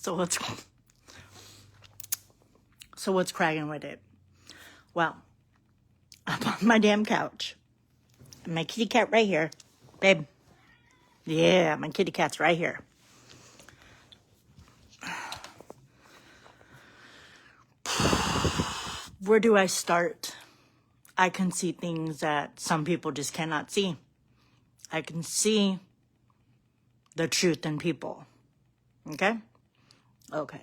So what's cracking with it? Well, I'm on my damn couch. My kitty cat right here. Babe. Yeah, my kitty cat's right here. Where do I start? I can see things that some people just cannot see. I can see the truth in people. Okay? Okay.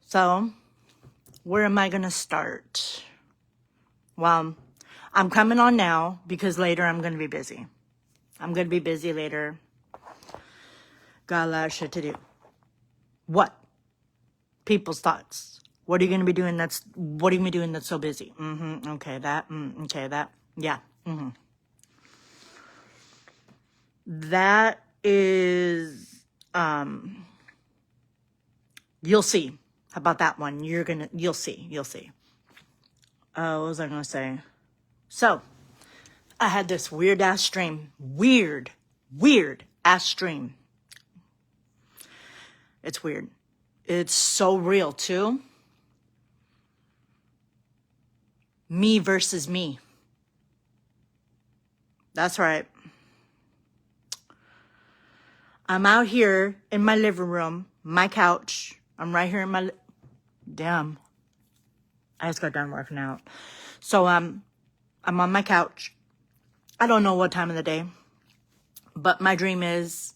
So, where am I going to start? Well, I'm coming on now because later I'm going to be busy. I'm going to be busy later. Got a lot of shit to do. What? People's thoughts. What are you going to be doing that's so busy? Okay, that. Okay, that. Yeah. That is, you'll see. How about that one? You'll see. What was I going to say? So, I had this weird ass dream. Weird ass dream. It's weird. It's so real too. Me versus me. That's right. I'm out here in my living room, my couch. I'm right here in my... Damn. I just got done working out. So, I'm on my couch. I don't know what time of the day. But my dream is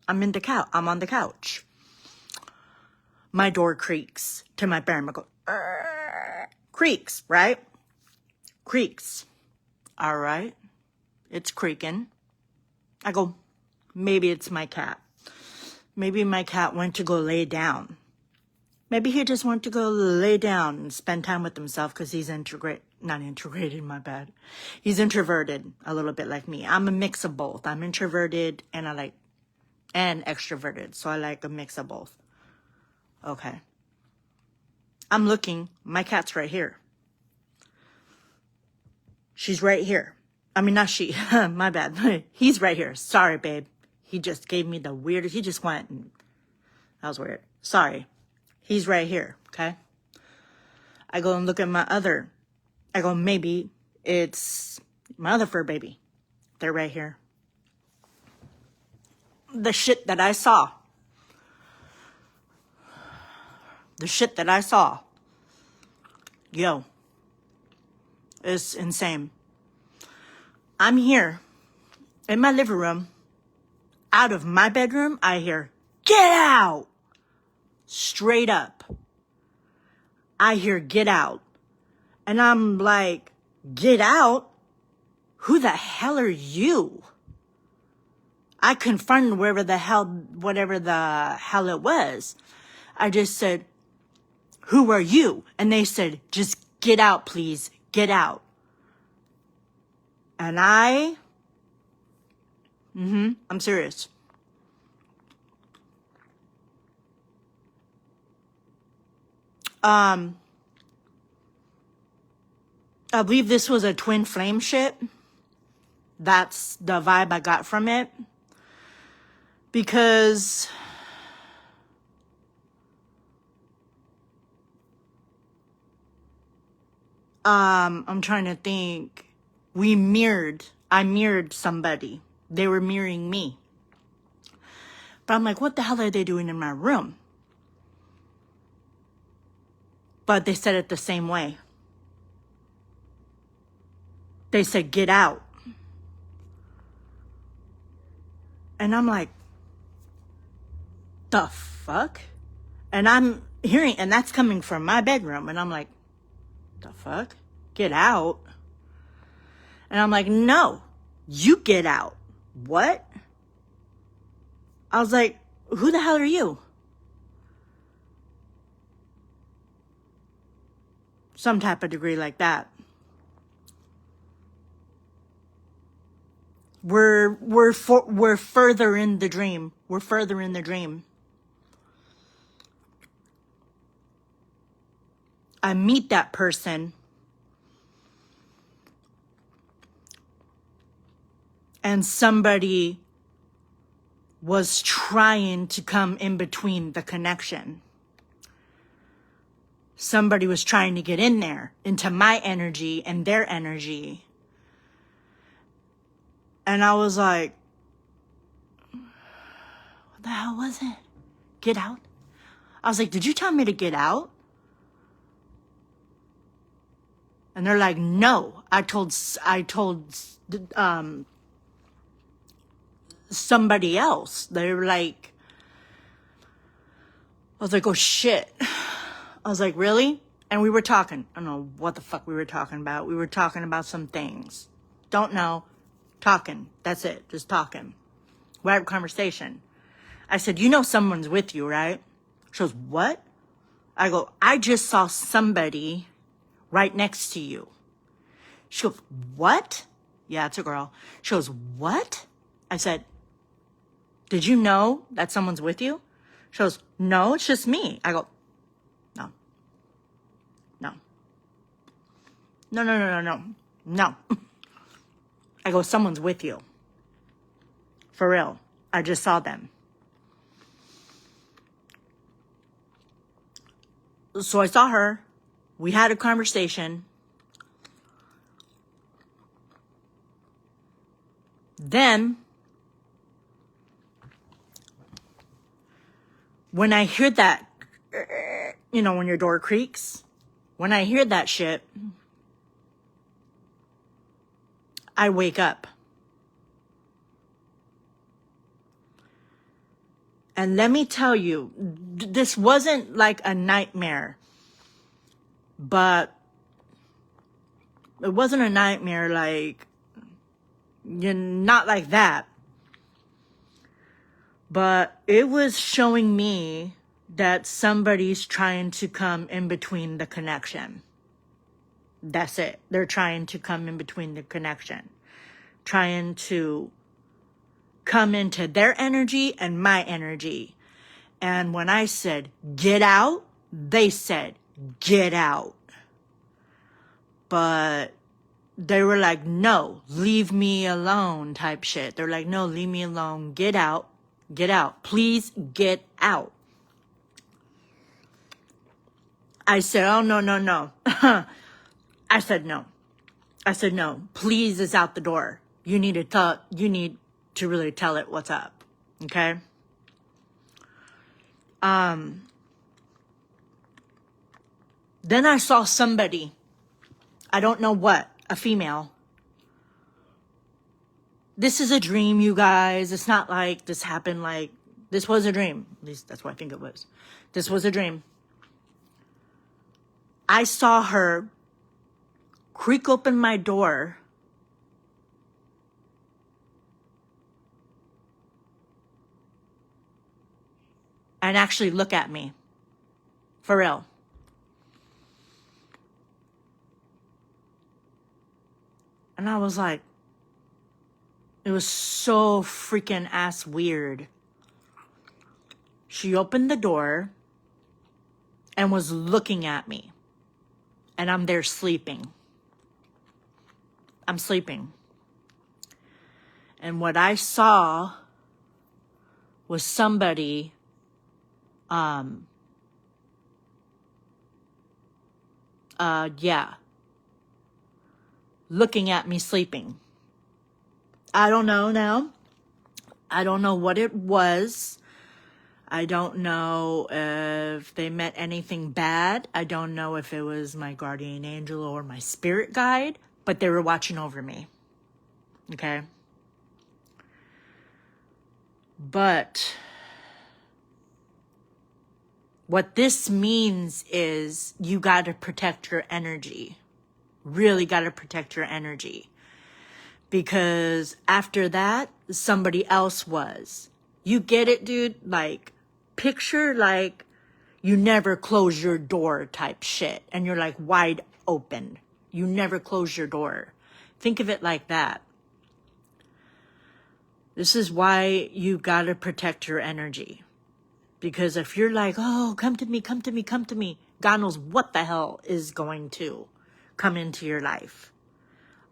I'm on the couch. My door creaks to my bedroom. I go, creaks, right? Creaks. All right. It's creaking. I go, maybe it's my cat. Maybe my cat went to go lay down. Maybe he just went to go lay down and spend time with himself because he's not integrated, my bad. He's introverted a little bit like me. I'm a mix of both. I'm introverted and and extroverted. So I like a mix of both. Okay. I'm looking. My cat's right here. She's right here. I mean, not she. My bad. He's right here. Sorry, babe. He just gave me the weirdest. He just went. That was weird. Sorry. He's right here. Okay. I go and look at I go, maybe it's my other fur baby. They're right here. The shit that I saw. Yo. It's insane. I'm here in my living room. Out of my bedroom, I hear, get out! Straight up. I hear, get out. And I'm like, get out? Who the hell are you? I confronted whatever the hell it was. I just said, who are you? And they said, just get out, please. Get out. And I'm serious. I believe this was a twin flame shit. That's the vibe I got from it. Because I'm trying to think. I mirrored somebody. They were mirroring me. But I'm like, what the hell are they doing in my room? But they said it the same way. They said, get out. And I'm like, the fuck? And I'm hearing, and that's coming from my bedroom. And I'm like, the fuck? Get out? And I'm like, no, you get out. What? I was like, who the hell are you? Some type of degree like that. We're further in the dream. We're further in the dream. I meet that person. And somebody was trying to come in between the connection. Somebody was trying to get in there, into my energy and their energy. And I was like, what the hell was it? Get out? I was like, did you tell me to get out? And they're like, no, I told somebody else. They were like, I was like, oh shit. I was like, really? And we were talking. I don't know what the fuck we were talking about. We were talking about some things. Don't know. Talking. That's it. Just talking. We had a conversation. I said, you know someone's with you, right? She goes, what? I go, I just saw somebody right next to you. She goes, what? Yeah, it's a girl. She goes, what? I said, did you know that someone's with you? She goes, no, it's just me. I go, no. No. No, no, no, no, no. No. I go, someone's with you. For real. I just saw them. So I saw her. We had a conversation. Then, when I hear that, you know, when your door creaks, when I hear that shit, I wake up. And let me tell you, this wasn't like a nightmare, but it wasn't a nightmare like, you're not like that. But it was showing me that somebody's trying to come in between the connection. That's it. They're trying to come in between the connection. Trying to come into their energy and my energy. And when I said, get out, they said, get out. But they were like, no, leave me alone type shit. They're like, no, leave me alone. Get out. Get out. Please get out. I said, oh, no, no, no. I said, no. I said, no, please is out the door. You need to really tell it what's up. Okay? Then I saw somebody, I don't know what, a female. This is a dream, you guys. It's not like this happened like, this was a dream. At least that's what I think it was. This was a dream. I saw her creak open my door and actually look at me. For real. And I was like, it was so freaking ass weird. She opened the door and was looking at me. And I'm there sleeping. I'm sleeping. And what I saw was somebody looking at me sleeping. I don't know now. I don't know what it was. I don't know if they meant anything bad. I don't know if it was my guardian angel or my spirit guide, but they were watching over me. Okay? But what this means is you got to protect your energy. Really got to protect your energy. Because after that, somebody else was. You get it, dude? Like, picture like you never close your door type shit. And you're like wide open. You never close your door. Think of it like that. This is why you gotta protect your energy. Because if you're like, oh, come to me, come to me, come to me, God knows what the hell is going to come into your life.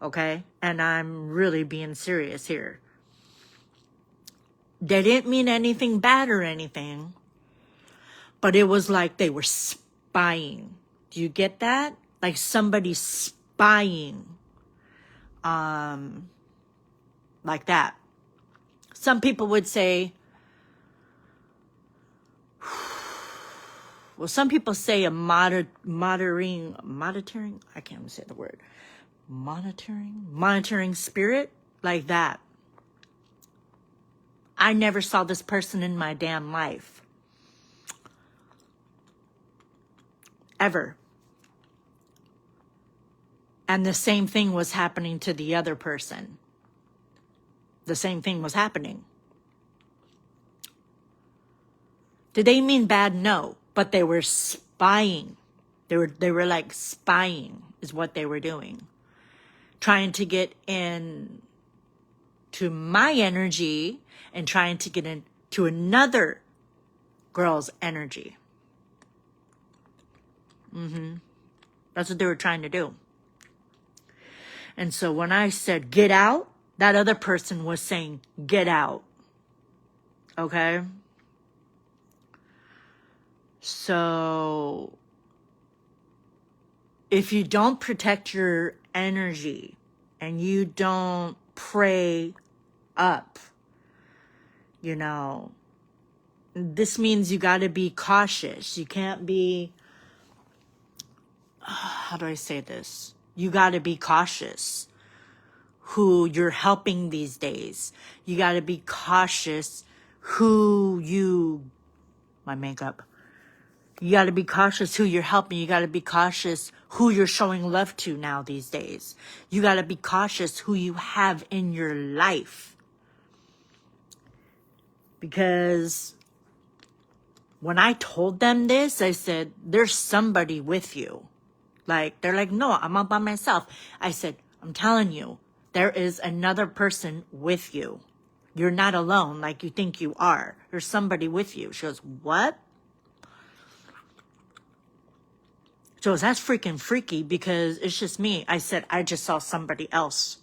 Okay? And I'm really being serious here. They didn't mean anything bad or anything, but it was like they were spying. Do you get that? Like somebody spying. Like that. Some people would say, well, some people say a monitoring, I can't even say the word. Monitoring spirit, like that. I never saw this person in my damn life. Ever. And the same thing was happening to the other person. The same thing was happening. Did they mean bad? No. But they were spying. They were like spying is what they were doing. Trying to get in to my energy and trying to get into another girl's energy. That's what they were trying to do. And so when I said get out, that other person was saying get out. Okay? So if you don't protect your energy and you don't pray up, you know, this means you got to be cautious. You can't be, how do I say this? You got to be cautious who you're helping these days. You got to be cautious my makeup. You got to be cautious who you're helping. You got to be cautious who you're showing love to now these days. You got to be cautious who you have in your life. Because when I told them this, I said, there's somebody with you. Like, they're like, no, I'm all by myself. I said, I'm telling you, there is another person with you. You're not alone like you think you are. There's somebody with you. She goes, what? She goes, that's freaking freaky because it's just me. I said, I just saw somebody else.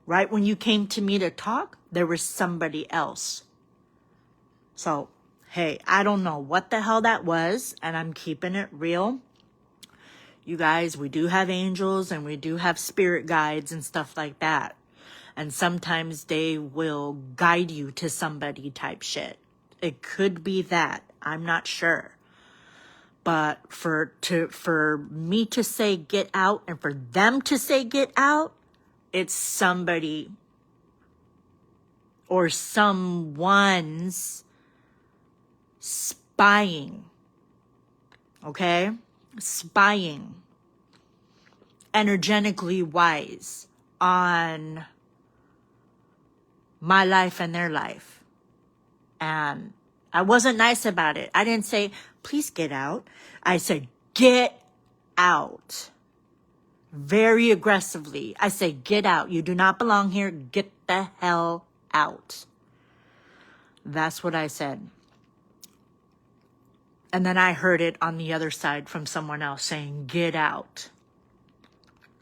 Right when you came to me to talk, there was somebody else. So, hey, I don't know what the hell that was, and I'm keeping it real. You guys, we do have angels and we do have spirit guides and stuff like that. And sometimes they will guide you to somebody type shit. It could be that. I'm not sure. But for me to say get out and for them to say get out, it's somebody or someone's spying. Okay? Spying. Energetically wise on my life and their life. And I wasn't nice about it. I didn't say, please get out. I said, get out. Very aggressively. I say, get out. You do not belong here. Get the hell out. That's what I said. And then I heard it on the other side from someone else saying, get out.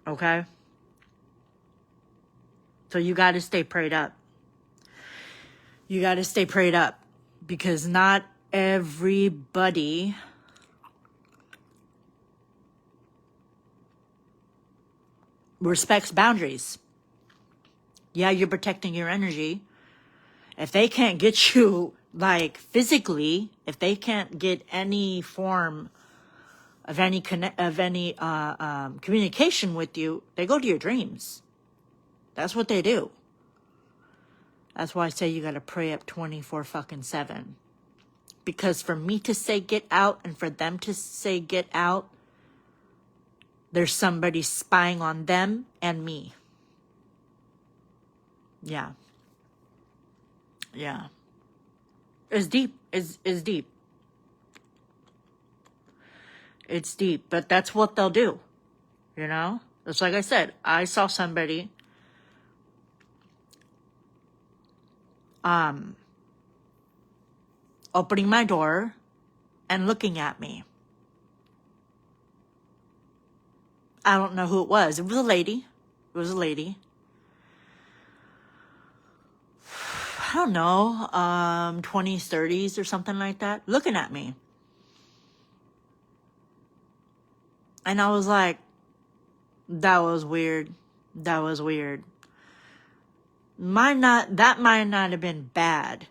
Okay? So you got to stay prayed up. You got to stay prayed up. Because not everybody respects boundaries. Yeah, you're protecting your energy. If they can't get you, like, physically, if they can't get any form of any communication with you, they go to your dreams. That's what they do. That's why I say you got to pray up 24/7. Because for me to say get out and for them to say get out, there's somebody spying on them and me. Yeah. Yeah. It's deep. It's deep. It's deep. But that's what they'll do. You know? It's like I said, I saw somebody opening my door and looking at me. I don't know who it was. It was a lady. I don't know, 20s, 30s or something like that, looking at me. And I was like, that was weird. That was weird. That might not have been bad,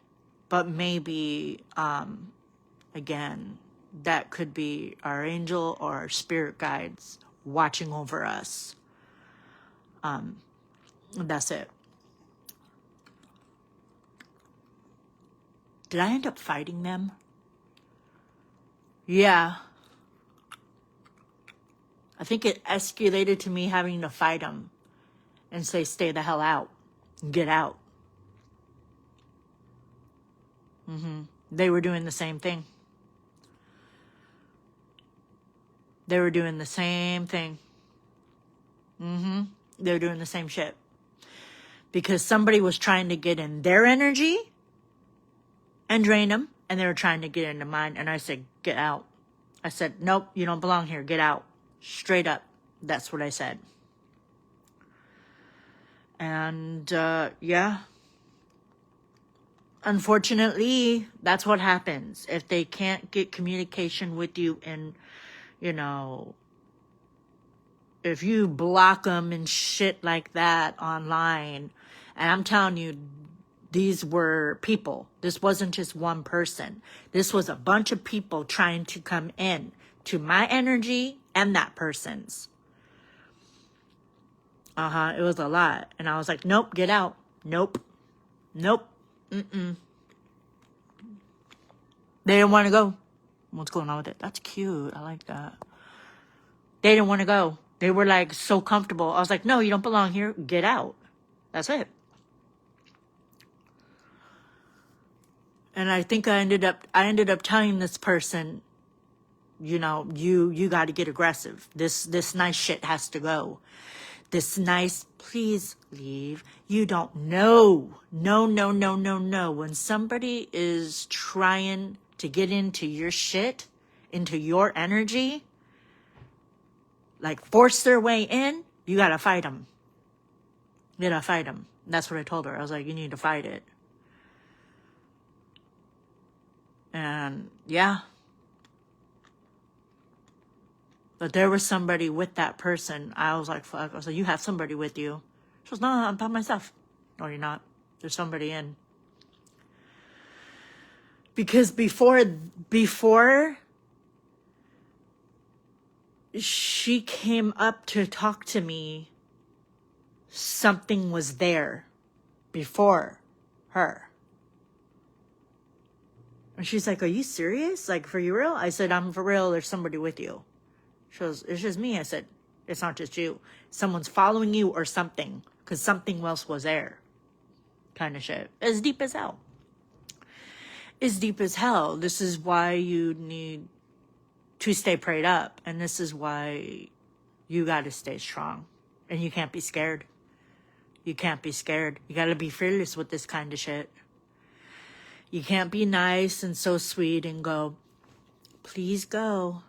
but maybe, again, that could be our angel or our spirit guides watching over us. That's it. Did I end up fighting them? Yeah. I think it escalated to me having to fight them and say, stay the hell out. Get out. They were doing the same thing. They were doing the same thing. They were doing the same shit. Because somebody was trying to get in their energy and drain them, and they were trying to get into mine, and I said, get out. I said, nope, you don't belong here. Get out. Straight up. That's what I said. And, yeah. Unfortunately, that's what happens. If they can't get communication with you and, you know, if you block them and shit like that online, and I'm telling you, these were people. This wasn't just one person. This was a bunch of people trying to come in to my energy and that person's. It was a lot. And I was like, nope, get out. Nope. Nope. They didn't want to go. What's going on with it? That's cute. I like that. They didn't want to go. They were like so comfortable. I was like, no, you don't belong here. Get out. That's it. And I think I ended up telling this person, you know, you got to get aggressive. This nice shit has to go. This nice, please leave. You don't know. No. When somebody is trying to get into your shit, into your energy, like force their way in, you got to fight them. You got to fight them. That's what I told her. I was like, you need to fight it. And yeah. But there was somebody with that person. I was like, fuck. I was like, you have somebody with you. She goes, no, I'm by myself. No, you're not. There's somebody in. Because before she came up to talk to me, something was there before her. And she's like, are you serious? Like, for you real? I said, I'm for real. There's somebody with you. She goes, it's just me. I said, it's not just you. Someone's following you or something. Because something else was there. Kind of shit. As deep as hell. As deep as hell. This is why you need to stay prayed up. And this is why you got to stay strong. And you can't be scared. You can't be scared. You got to be fearless with this kind of shit. You can't be nice and so sweet and go, please go.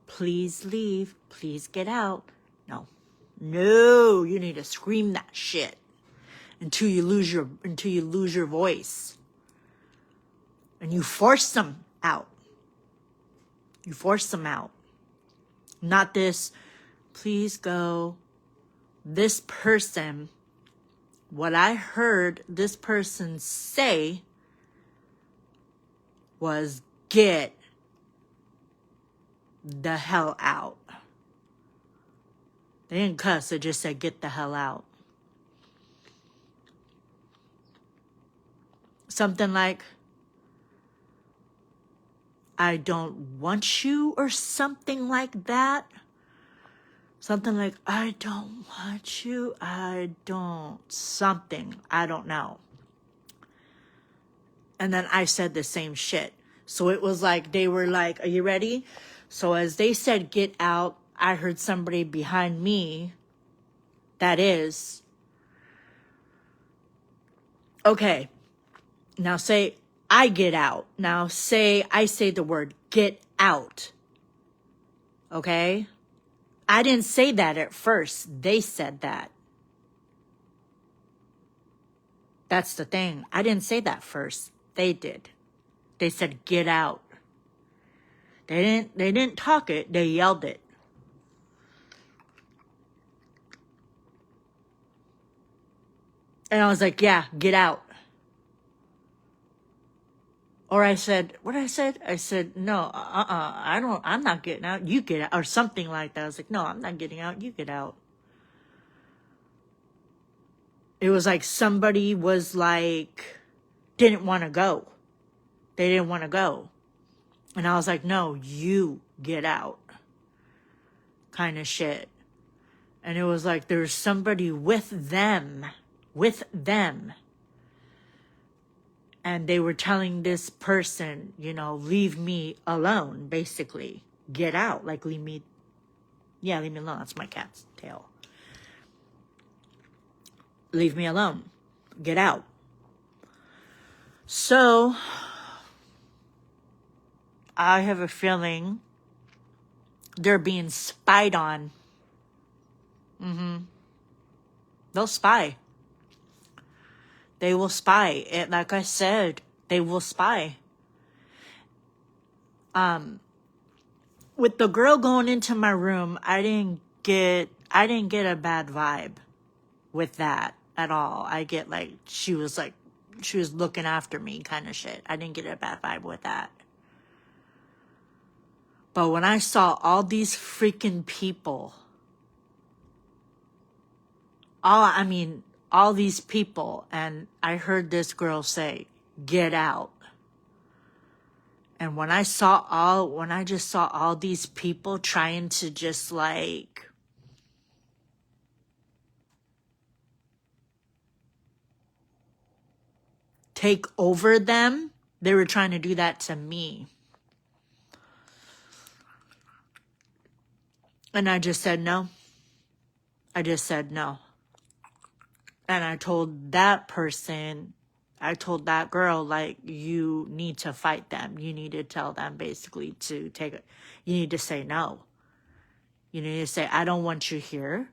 Please leave. Please get out. No, you need to scream that shit until you lose your voice. And you force them out. You force them out. Not this, please go. This person, what I heard this person say was, get the hell out. They didn't cuss, they just said, get the hell out. Something like, I don't want you, or something like that. Something like, I don't want you, I don't, something, I don't know. And then I said the same shit. So it was like, they were like, are you ready? So as they said, get out, I heard somebody behind me, that is, okay, now say, I get out. Now say, I say the word, get out. Okay? I didn't say that at first. They said that. That's the thing. I didn't say that first. They did. They said, get out. They didn't talk it. They yelled it. And I was like, yeah, get out. Or I said, what I said? I said, no, I'm not getting out. You get out. Or something like that. I was like, no, I'm not getting out. You get out. It was like somebody was like, didn't want to go. They didn't want to go. And I was like, no, you get out. Kind of shit. And it was like there's somebody with them. And they were telling this person, you know, leave me alone, basically. Get out. Like, leave me alone. That's my cat's tail. Leave me alone. Get out. So, I have a feeling they're being spied on. They'll spy. They will spy. Like I said, they will spy. With the girl going into my room, I didn't get a bad vibe with that at all. I get like she was looking after me kind of shit. I didn't get a bad vibe with that. But when I saw all these freaking people, all these people, and I heard this girl say, get out. And when I just saw all these people trying to just like take over them, they were trying to do that to me. And I just said no. I just said no. And I told that girl, like, you need to fight them. You need to tell them basically to take it. You need to say no. You need to say, I don't want you here.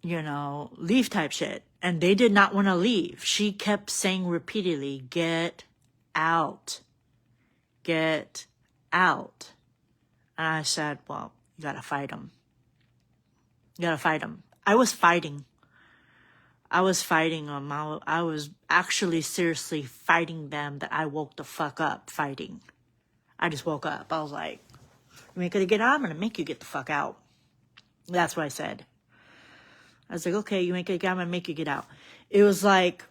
You know, leave type shit. And they did not want to leave. She kept saying repeatedly, get out. Get out. And I said, well, you gotta fight them. You gotta fight them. I was fighting them. I was actually seriously fighting them that I woke the fuck up fighting. I just woke up. I was like, you ain't gonna get out? I'm gonna make you get the fuck out. That's what I said. I was like, okay, you ain't gonna get out? I'm gonna make you get out. It was like,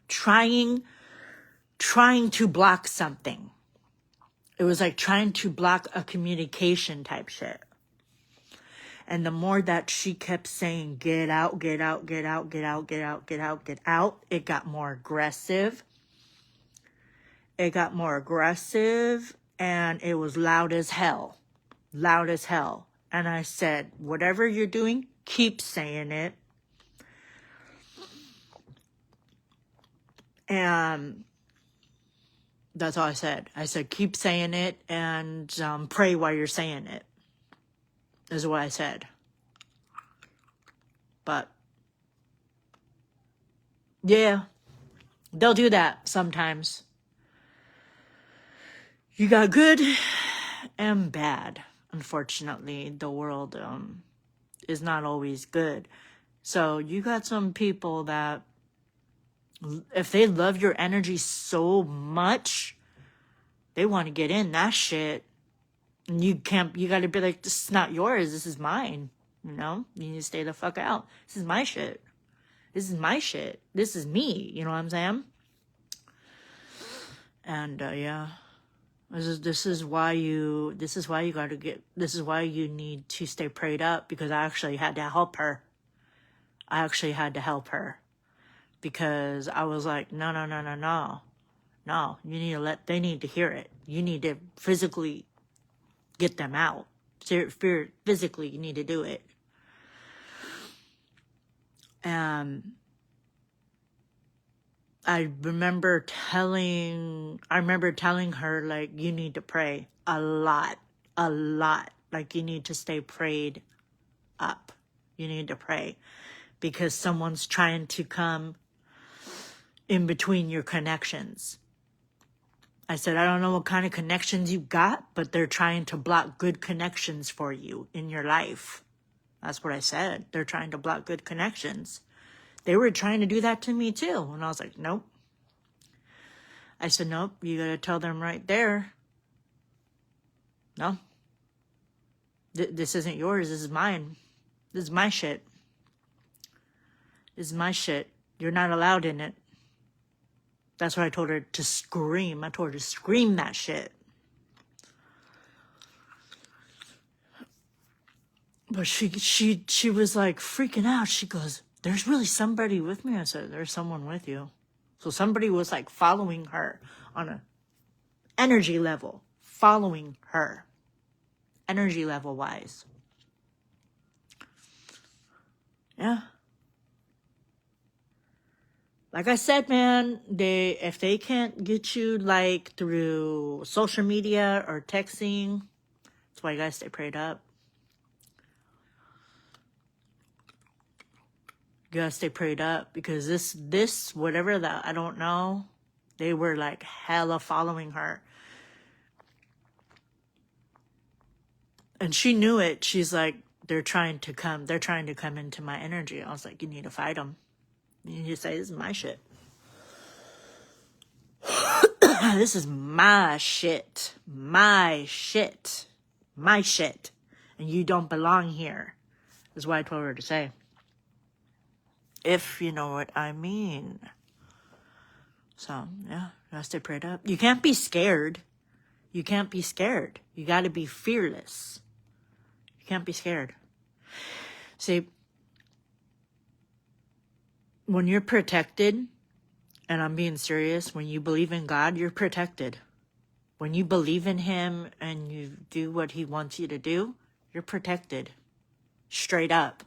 trying to block something. It was like trying to block a communication type shit. And the more that she kept saying, get out, get out, get out, get out, get out, get out, get out, it got more aggressive. It got more aggressive, and it was loud as hell. Loud as hell. And I said, whatever you're doing, keep saying it. And that's all I said. I said, keep saying it and pray while you're saying it, is what I said. But, yeah, they'll do that sometimes. You got good and bad. Unfortunately, the world is not always good. So you got some people that, if they love your energy so much, they want to get in that shit. And you gotta be like, this is not yours, this is mine. You know? You need to stay the fuck out. This is my shit. This is my shit. This is me. You know what I'm saying? And, yeah. This is why you need to stay prayed up, because I actually had to help her. Because I was like, no, they need to hear it. You need to physically get them out. Physically, you need to do it. I remember telling her, like, you need to pray a lot. Like, you need to stay prayed up. You need to pray because someone's trying to come in between your connections. I said, I don't know what kind of connections you got, but they're trying to block good connections for you in your life. That's what I said. They're trying to block good connections. They were trying to do that to me too. And I was like, nope. I said, nope, you got to tell them right there. No. This isn't yours. This is mine. This is my shit. This is my shit. You're not allowed in it. That's what I told her to scream. I told her to scream that shit. But she was like freaking out. She goes, there's really somebody with me. I said, there's someone with you. So somebody was like following her on an energy level. Following her. Energy level wise. Yeah. Like I said, man, if they can't get you like through social media or texting, that's why you guys stay prayed up. You gotta stay prayed up because this whatever that I don't know, they were like hella following her. And she knew it. She's like, they're trying to come into my energy. I was like, you need to fight them. You need to say, this is my shit. This is my shit. My shit. My shit. And you don't belong here. Is what I told her to say. If you know what I mean. So, yeah, you gotta stay prayed up. You can't be scared. You can't be scared. You gotta be fearless. You can't be scared. See, when you're protected, and I'm being serious, when you believe in God, you're protected. When you believe in Him and you do what He wants you to do, you're protected. Straight up.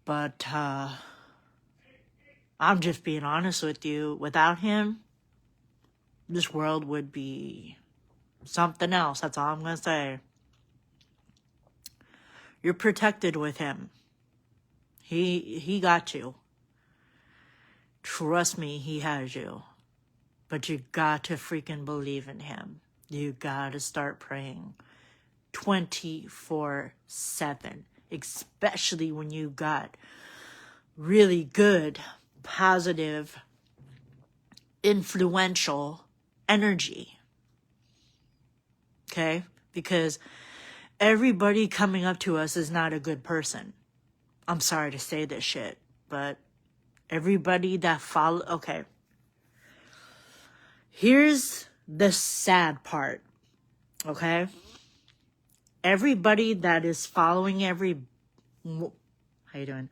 But I'm just being honest with you. Without Him, this world would be something else. That's all I'm going to say. You're protected with Him. He got you. Trust me, He has you. But you got to freaking believe in Him. You got to start praying 24/7. Especially when you got really good, positive, influential energy. Okay? Because everybody coming up to us is not a good person. I'm sorry to say this shit, but everybody that follow... Okay. Here's the sad part. Okay? Everybody that is following how you doing?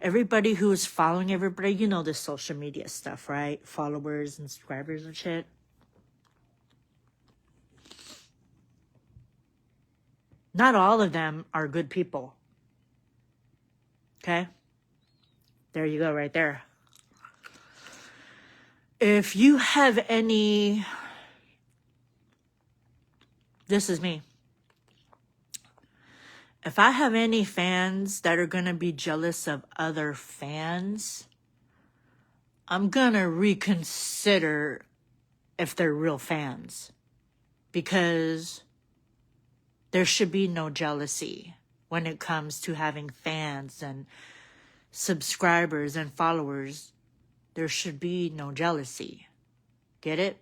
Everybody who is following everybody, you know this social media stuff, right? Followers and subscribers and shit. Not all of them are good people. Okay? There you go, right there. If you have any... This is me. If I have any fans that are going to be jealous of other fans, I'm going to reconsider if they're real fans. Because there should be no jealousy when it comes to having fans and subscribers and followers. There should be no jealousy. Get it?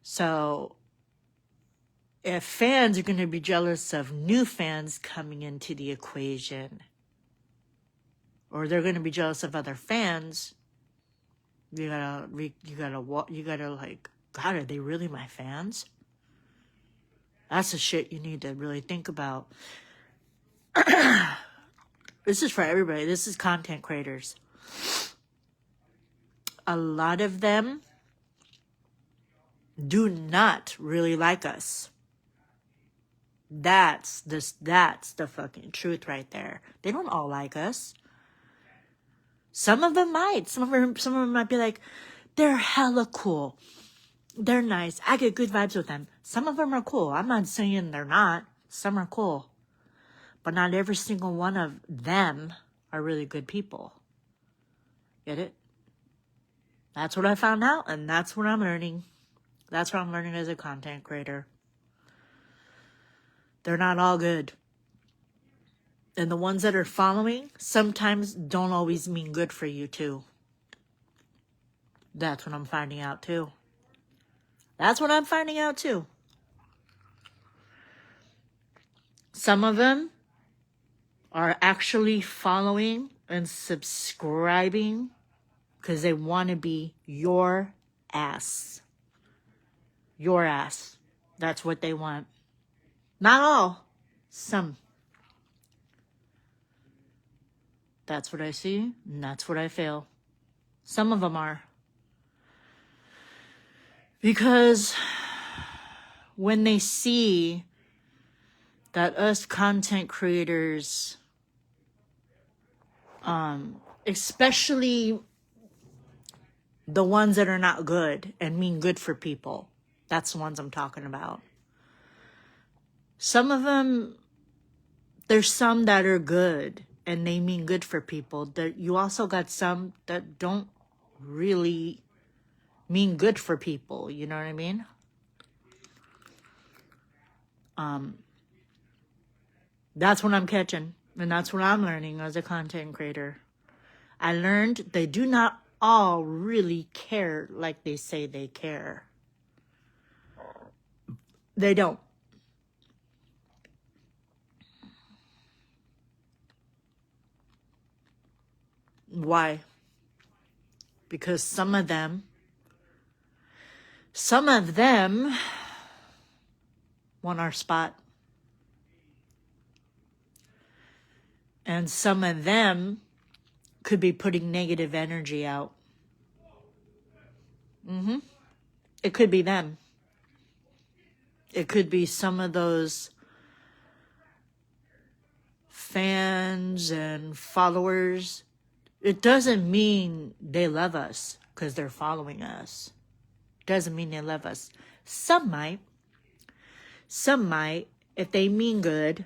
So, if fans are going to be jealous of new fans coming into the equation, or they're going to be jealous of other fans, you gotta like, God, are they really my fans? That's the shit you need to really think about. This is for everybody. This is content creators. A lot of them do not really like us. That's the fucking truth right there. They don't all like us. Some of them might. Some of them might be like, they're hella cool. They're nice. I get good vibes with them. Some of them are cool. I'm not saying they're not. Some are cool. But not every single one of them are really good people. Get it? That's what I found out, and that's what I'm learning. That's what I'm learning as a content creator. They're not all good. And the ones that are following sometimes don't always mean good for you, too. That's what I'm finding out, too. That's what I'm finding out, too. Some of them are actually following and subscribing because they want to be your ass. Your ass. That's what they want. Not all. Some. That's what I see, and that's what I feel. Some of them are. Because when they see that us content creators, especially the ones that are not good and mean good for people, that's the ones I'm talking about. Some of them, there's some that are good and they mean good for people. You also got some that don't really mean good for people. You know what I mean? That's what I'm catching. And that's what I'm learning as a content creator. I learned they do not all really care like they say they care. They don't. Why? Because some of them want our spot. And some of them could be putting negative energy out. It could be them. It could be some of those fans and followers. It doesn't mean they love us because they're following us. Doesn't mean they love us. Some might. Some might, if they mean good.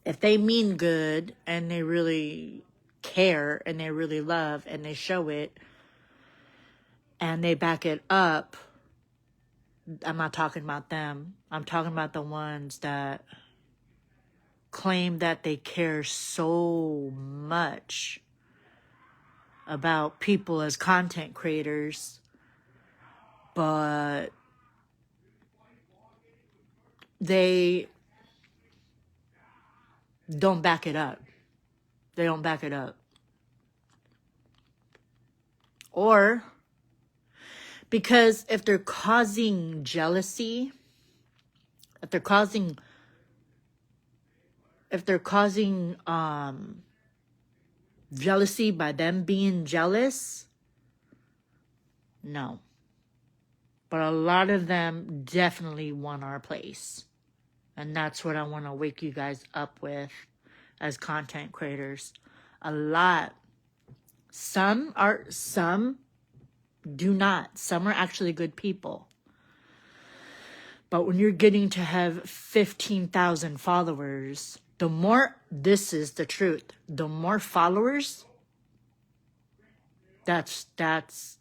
If they mean good and they really care and they really love and they show it and they back it up, I'm not talking about them. I'm talking about the ones that claim that they care so much about people as content creators, but they don't back it up. They don't back it up. Or because if they're causing jealousy, if they're causing jealousy by them being jealous, no. But a lot of them definitely want our place. And that's what I want to wake you guys up with as content creators. A lot. Some do not. Some are actually good people. But when you're getting to have 15,000 followers, this is the truth. The more followers, that's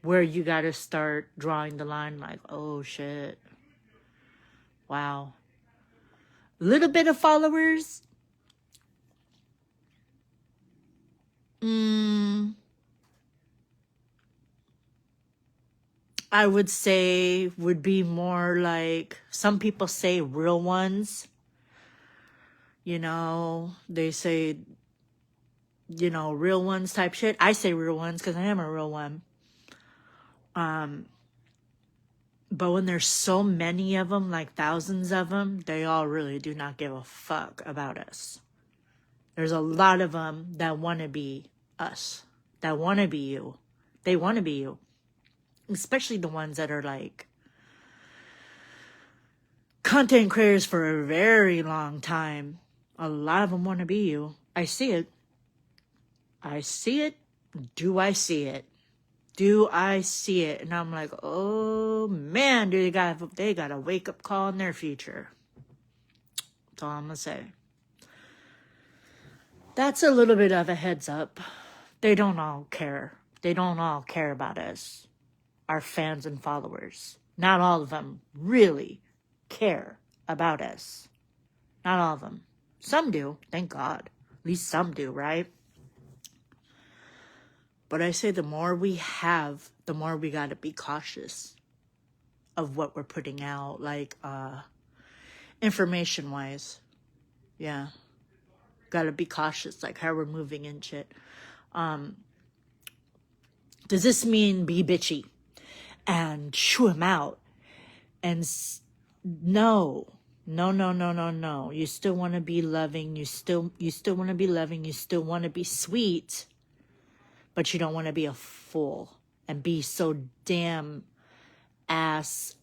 where you got to start drawing the line like, oh shit. Wow. Little bit of followers, I would say would be more like, some people say real ones. You know, they say, real ones type shit. I say real ones because I am a real one. But when there's so many of them, like thousands of them, they all really do not give a fuck about us. There's a lot of them that want to be us, that want to be you. They want to be you. Especially the ones that are like content creators for a very long time. A lot of them want to be you. I see it. I see it. Do I see it? Do I see it? And I'm like, oh man, they got a wake up call in their future. That's all I'm gonna say. That's a little bit of a heads up. They don't all care. They don't all care about us, our fans and followers. Not all of them really care about us. Not all of them. Some do, thank God. At least some do, right? But I say the more we have, the more we gotta be cautious of what we're putting out, like information-wise. Yeah. Gotta be cautious, like how we're moving and shit. Does this mean be bitchy and shoo him out? And no. No. You still want to be loving. You still want to be loving. You still want to be sweet. But you don't want to be a fool and be so damn ass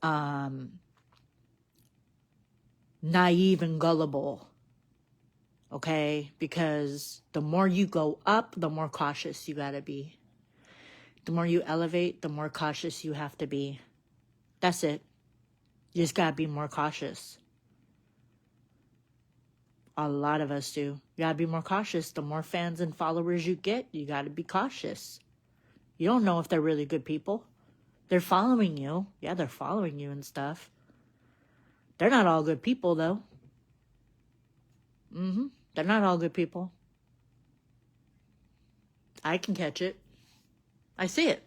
naive and gullible. Okay? Because the more you go up, the more cautious you gotta be. The more you elevate, the more cautious you have to be. That's it. You just gotta be more cautious. A lot of us do. You gotta be more cautious. The more fans and followers you get, you gotta be cautious. You don't know if they're really good people. They're following you. Yeah, they're following you and stuff. They're not all good people, though. They're not all good people. I can catch it. I see it.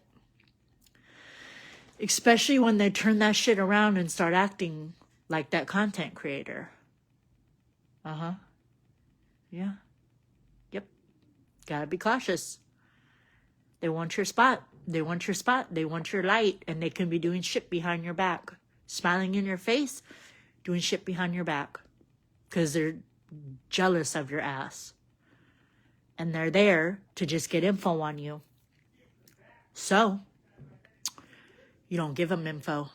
Especially when they turn that shit around and start acting like that content creator. Yeah. Yep. Gotta be cautious. They want your spot. They want your spot. They want your light. And they can be doing shit behind your back. Smiling in your face, doing shit behind your back. Because they're jealous of your ass. And they're there to just get info on you. So, you don't give them info.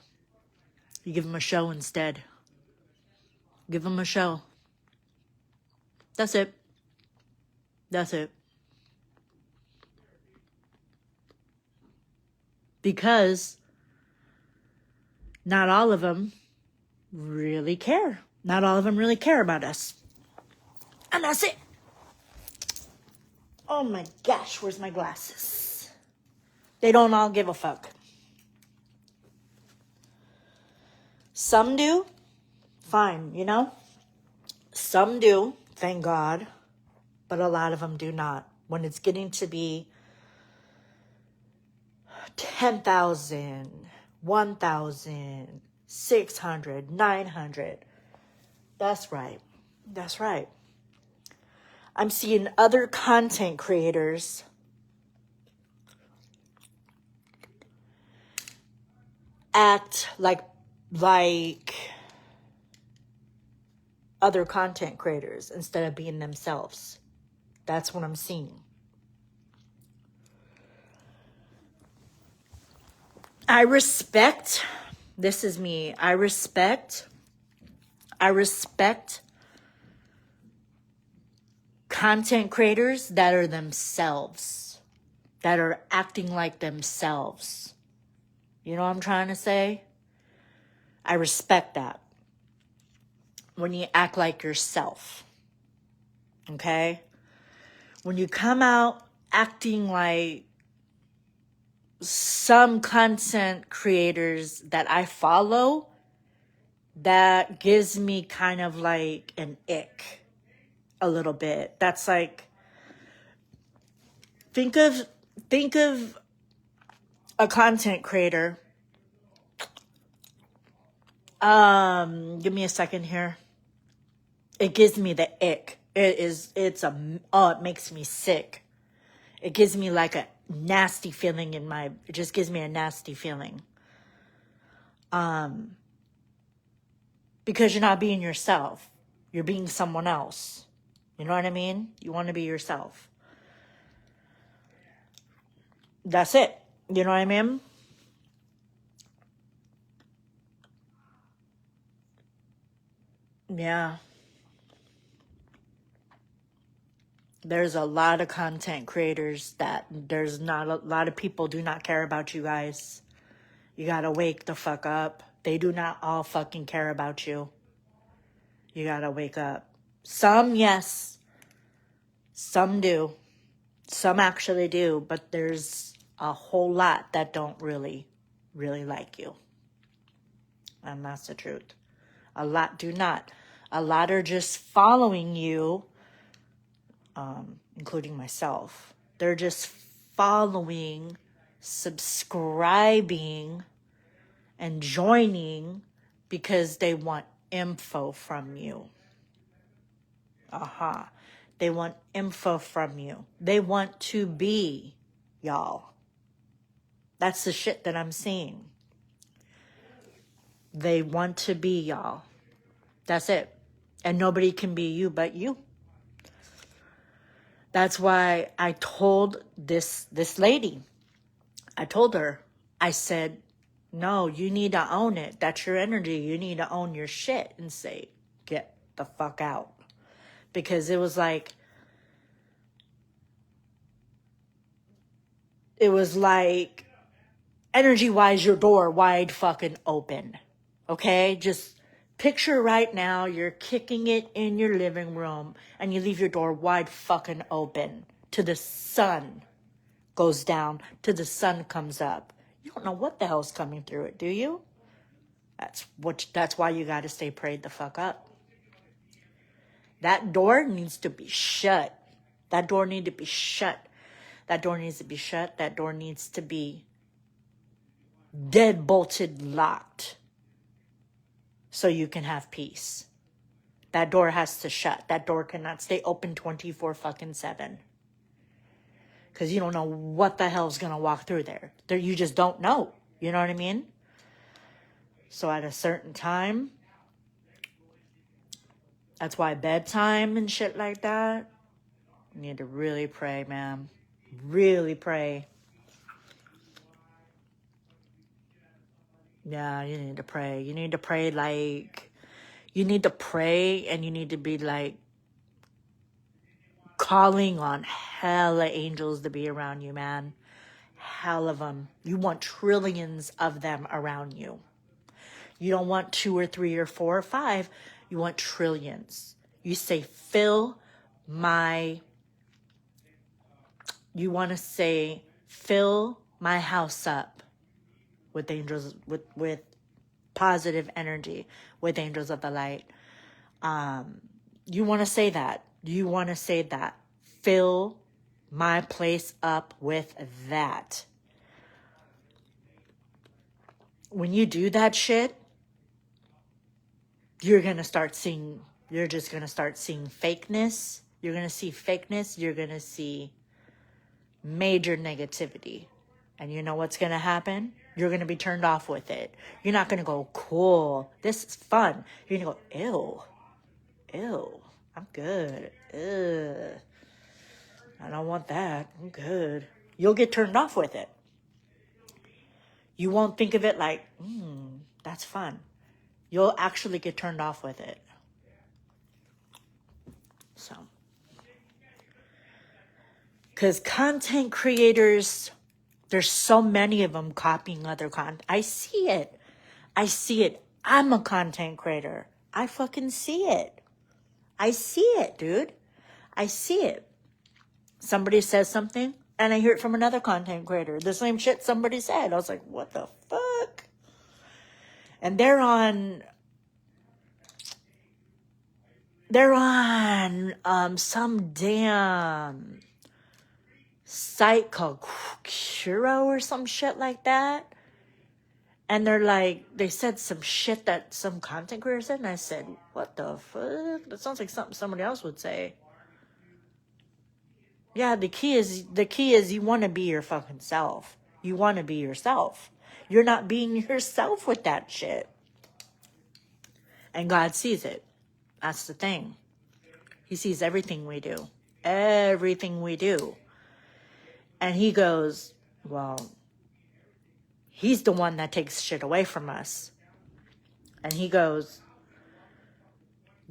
You give them a show instead. Give them a show. That's it. That's it. Because not all of them really care. Not all of them really care about us. And that's it. Oh my gosh, where's my glasses? They don't all give a fuck. Some do. Fine, you know? Some do, thank God. But a lot of them do not. When it's getting to be 10,000, 1,000, 600, 900. That's right. That's right. I'm seeing other content creators act like other content creators instead of being themselves. That's what I'm seeing. I respect, this is me, I respect content creators that are themselves, that are acting like themselves. You know what I'm trying to say? I respect that. When you act like yourself. Okay? When you come out acting like some content creators that I follow, that gives me kind of like an ick a little bit. That's like, think of a content creator. Give me a second here. It gives me the ick. It makes me sick. It gives me like a nasty feeling it just gives me a nasty feeling. Because you're not being yourself. You're being someone else. You know what I mean? You want to be yourself. That's it. You know what I mean? Yeah. There's a lot of content creators that there's not a lot of people do not care about you guys. You gotta wake the fuck up. They do not all fucking care about you. You gotta wake up. Some, yes. Some do. Some actually do. But there's a whole lot that don't really like you. And that's the truth. A lot do not. A lot are just following you, including myself. They're just following, subscribing, and joining because they want info from you. They want info from you. They want to be y'all. That's the shit that I'm seeing. They want to be y'all. That's it. And nobody can be you but you. That's why I told this lady. I told her, I said, no, you need to own it. That's your energy. You need to own your shit and say, get the fuck out. Because it was like energy-wise, your door wide fucking open. Okay? Just picture right now you're kicking it in your living room and you leave your door wide fucking open till the sun goes down, till the sun comes up. You don't know what the hell's coming through it, do you? That's why you got to stay prayed the fuck up. That door needs to be shut. That door needs to be shut. That door needs to be shut. That door needs to be dead-bolted locked so you can have peace. That door has to shut. That door cannot stay open 24/7. Because you don't know what the hell's going to walk through there. You just don't know. You know what I mean? So at a certain time, that's why bedtime and shit like that, you need to really pray, man. Really pray. Yeah, you need to pray. You need to pray you need to pray and you need to be calling on hella angels to be around you, man. Hell of them. You want trillions of them around you. You don't want 2 or 3 or 4 or 5. You want trillions. You say, fill my house up with angels, with positive energy, with angels of the light. You want to say that. You want to say that. Fill my place up with that. When you do that shit, you're just going to start seeing fakeness. You're going to see fakeness. You're going to see major negativity. And you know what's going to happen? You're going to be turned off with it. You're not going to go, cool, this is fun. You're going to go, ew, I'm good. Ugh. I don't want that. I'm good. You'll get turned off with it. You won't think of it like, that's fun. You'll actually get turned off with it. So. Because content creators, there's so many of them copying other content. I see it. I'm a content creator. I fucking see it. I see it, dude. I see it. Somebody says something, and I hear it from another content creator. The same shit somebody said. I was like, what the fuck? And they're on some damn site called Curo or some shit like that. And they said some shit that some content creator said, and I said, what the fuck? That sounds like something somebody else would say. Yeah, the key is you want to be your fucking self. You want to be yourself. You're not being yourself with that shit. And God sees it. That's the thing. He sees everything we do. Everything we do. And he goes, well, he's the one that takes shit away from us. And he goes,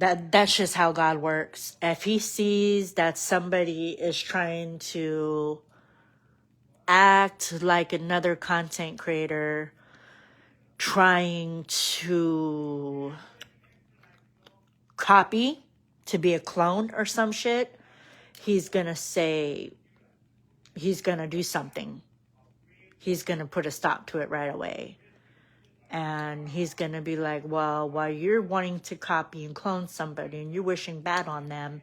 That's just how God works. If he sees that somebody is trying to act like another content creator, trying to copy, to be a clone or some shit, he's gonna say, he's gonna do something. He's gonna put a stop to it right away. And he's going to be like, well, while you're wanting to copy and clone somebody and you're wishing bad on them,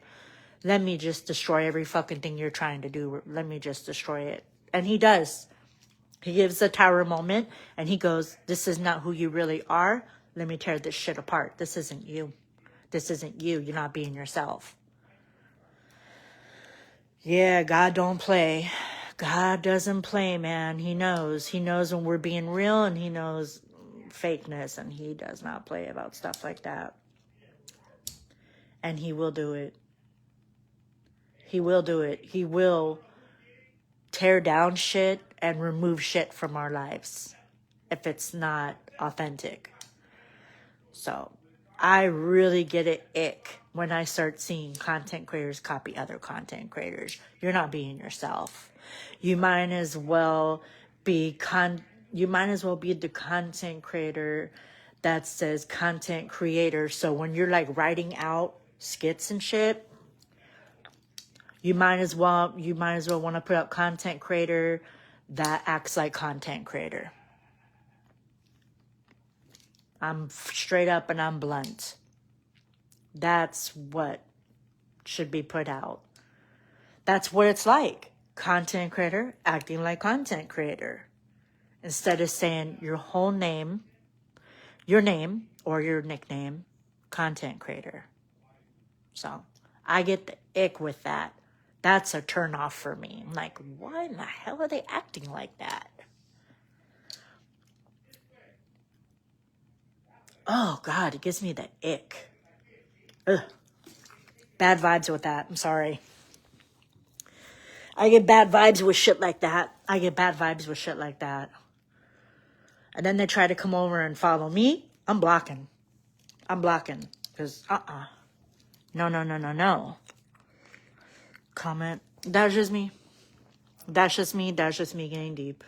let me just destroy every fucking thing you're trying to do. Let me just destroy it. And he does. He gives a tower moment and he goes, this is not who you really are. Let me tear this shit apart. This isn't you. This isn't you. You're not being yourself. Yeah, God don't play. God doesn't play, man. He knows. He knows when we're being real, and he knows fakeness, and he does not play about stuff like that. And he will do it. He will do it. He will tear down shit and remove shit from our lives if it's not authentic. So I really get an ick when I start seeing content creators copy other content creators. You're not being yourself. You might as well be the content creator that says content creator. So when you're like writing out skits and shit, you might as well want to put up content creator that acts like content creator. I'm straight up and I'm blunt. That's what should be put out. That's what it's like. Content creator acting like content creator. Instead of saying your whole name, your name or your nickname, content creator. So I get the ick with that. That's a turn off for me. I'm like, why in the hell are they acting like that? Oh God, it gives me the ick. Ugh. Bad vibes with that. I'm sorry. I get bad vibes with shit like that. And then they try to come over and follow me. I'm blocking. Because, No. Comment. That's just me. That's just me getting deep.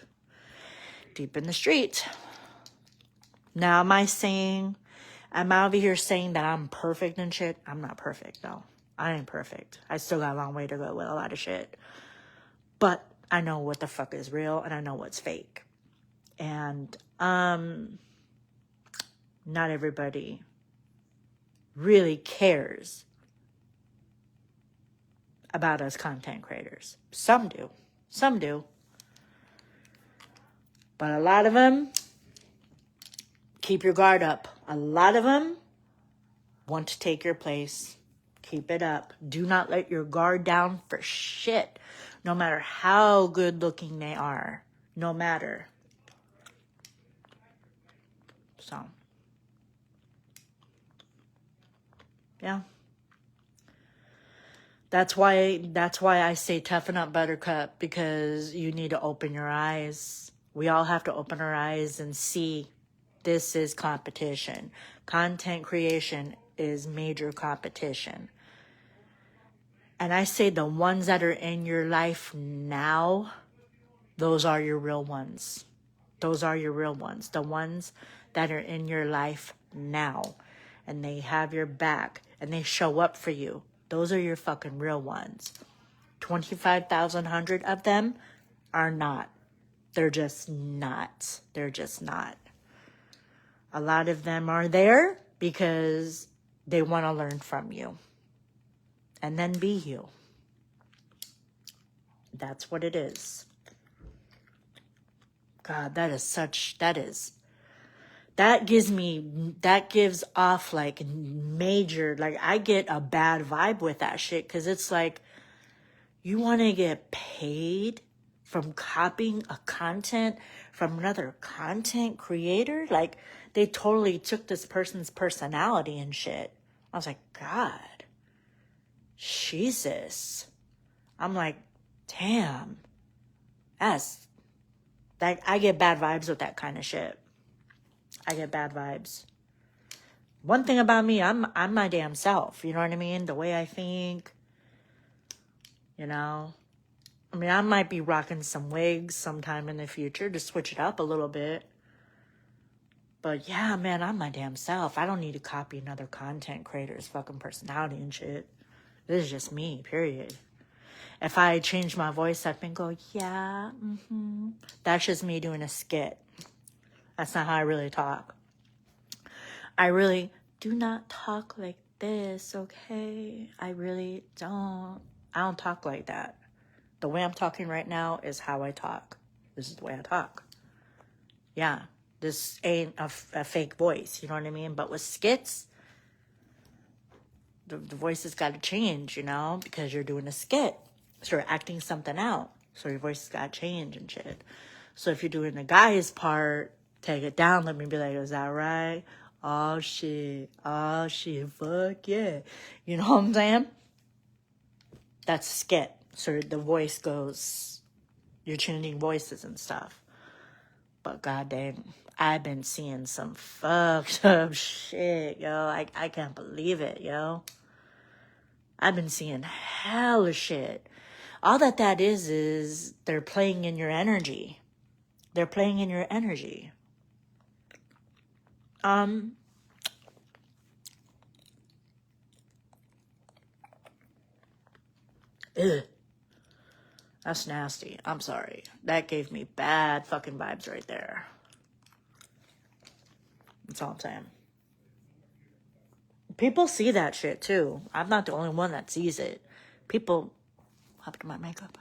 Deep in the street. Now, am I over here saying that I'm perfect and shit? I'm not perfect, though. I ain't perfect. I still got a long way to go with a lot of shit. But I know what the fuck is real and I know what's fake. And not everybody really cares about us content creators. Some do. But a lot of them, keep your guard up. A lot of them want to take your place. Keep it up. Do not let your guard down for shit. No matter how good looking they are. No matter. So. Yeah. That's why I say toughen up, Buttercup, because you need to open your eyes. We all have to open our eyes and see this is competition. Content creation is major competition. And I say the ones that are in your life now, those are your real ones. The ones that are in your life now. And they have your back and they show up for you. Those are your fucking real ones. 25,100 of them are not. They're just not. A lot of them are there because they want to learn from you. And then be you. That's what it is. God, that gives off like major, like I get a bad vibe with that shit. Cause it's like, you want to get paid from copying a content from another content creator? Like they totally took this person's personality and shit. I was like, God, Jesus. I'm like, damn, that's like, I get bad vibes with that kind of shit. I get bad vibes. One thing about me, I'm my damn self. You know what I mean? The way I think, you know. I mean, I might be rocking some wigs sometime in the future to switch it up a little bit. But yeah, man, I'm my damn self. I don't need to copy another content creator's fucking personality and shit. This is just me, period. If I change my voice up and go, yeah, that's just me doing a skit. That's not how I really talk. I really do not talk like this, okay? I really don't. I don't talk like that. The way I'm talking right now is how I talk. This is the way I talk. Yeah, this ain't a fake voice, you know what I mean? But with skits, the voice has got to change, you know, because you're doing a skit. So you're acting something out. So your voice has got to change and shit. So if you're doing the guy's part, take it down. Let me be like, is that right? Oh, shit. Oh, shit. Fuck yeah. You know what I'm saying? That's a skit. So the voice goes, you're changing voices and stuff. But goddamn, I've been seeing some fucked up shit, yo. I can't believe it, yo. I've been seeing hella shit. All that is they're playing in your energy. They're playing in your energy. Ugh. That's nasty. I'm sorry. That gave me bad fucking vibes right there. That's all I'm saying. People see that shit too. I'm not the only one that sees it. People, what happened to my makeup?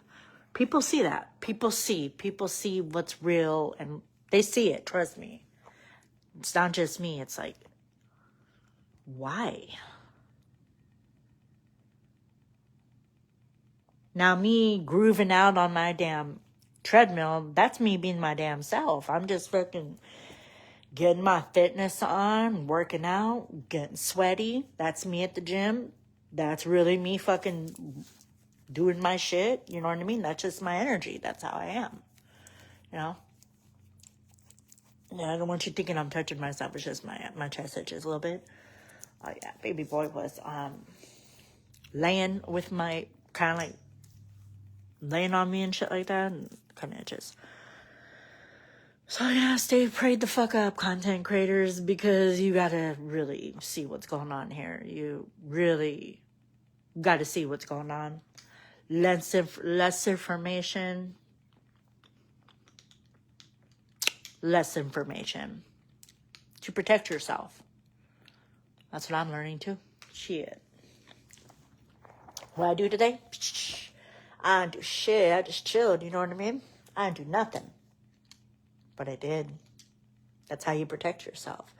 People see that. People see what's real and they see it. Trust me. It's not just me. It's like, why? Now me grooving out on my damn treadmill, that's me being my damn self. I'm just fucking getting my fitness on, working out, getting sweaty. That's me at the gym. That's really me fucking doing my shit. You know what I mean? That's just my energy. That's how I am. You know? Yeah, I don't want you thinking I'm touching myself. It's just my chest itches a little bit. Oh yeah, baby boy was laying with my, kind of like laying on me and shit like that, and kind of itches. So yeah, stay prayed the fuck up, content creators, because you gotta really see what's going on here. You really gotta see what's going on. Less information. Less information. To protect yourself. That's what I'm learning too. Shit. What I do today? I didn't do shit. I just chilled, you know what I mean? I didn't do nothing. But I did. That's how you protect yourself.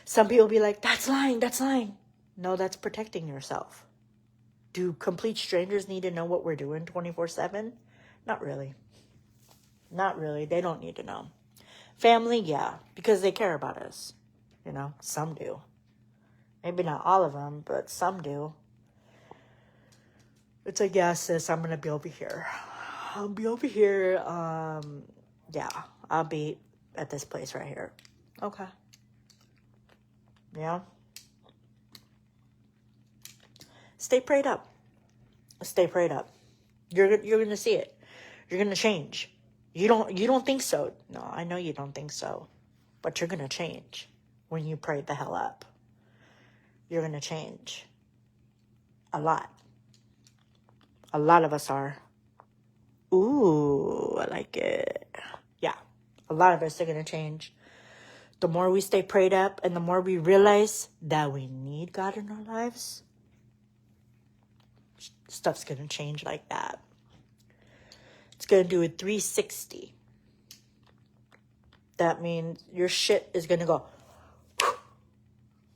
Some people be like, that's lying, that's lying. No, that's protecting yourself. Do complete strangers need to know what we're doing 24/7? Not really. Not really. They don't need to know. Family, yeah, because they care about us. You know, some do. Maybe not all of them, but some do. It's like, yeah, sis, I'm going to be over here. I'll be over here. Yeah, I'll be at this place right here. Okay. Yeah. Stay prayed up. Stay prayed up. You're going to see it. You're going to change. You don't think so. No, I know you don't think so. But you're going to change when you pray the hell up. You're going to change. A lot. A lot of us are. Ooh, I like it. Yeah. A lot of us are going to change. The more we stay prayed up and the more we realize that we need God in our lives, stuff's going to change like that. It's going to do a 360. That means your shit is going to go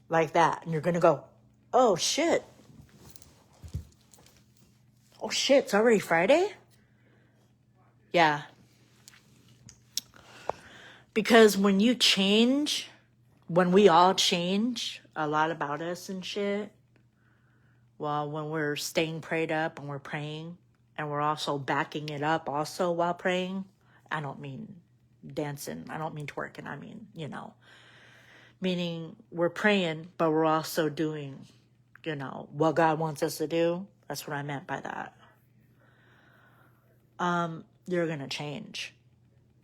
like that. And you're going to go, oh, shit. Oh, shit, it's already Friday? Yeah. Because when you change, when we all change a lot about us and shit, well, when we're staying prayed up and we're praying, and we're also backing it up also while praying, I don't mean dancing, I don't mean twerking, I mean, you know, Meaning we're praying, but we're also doing, what God wants us to do. That's what I meant by that. You're going to change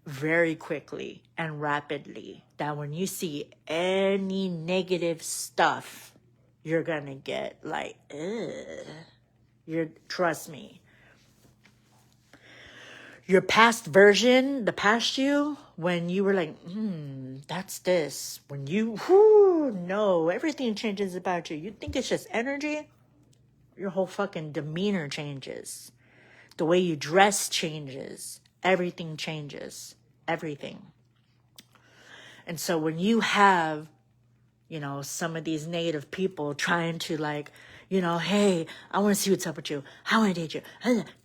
very quickly and rapidly. That when you see any negative stuff, you're going to get like, ugh. Trust me. Your past version, the past you, when you were like, that's this. When you, no, everything changes about you. You think it's just energy? Your whole fucking demeanor changes. The way you dress changes. Everything changes. Everything. And so when you have, some of these negative people trying to like, hey, I want to see what's up with you. I want to date you.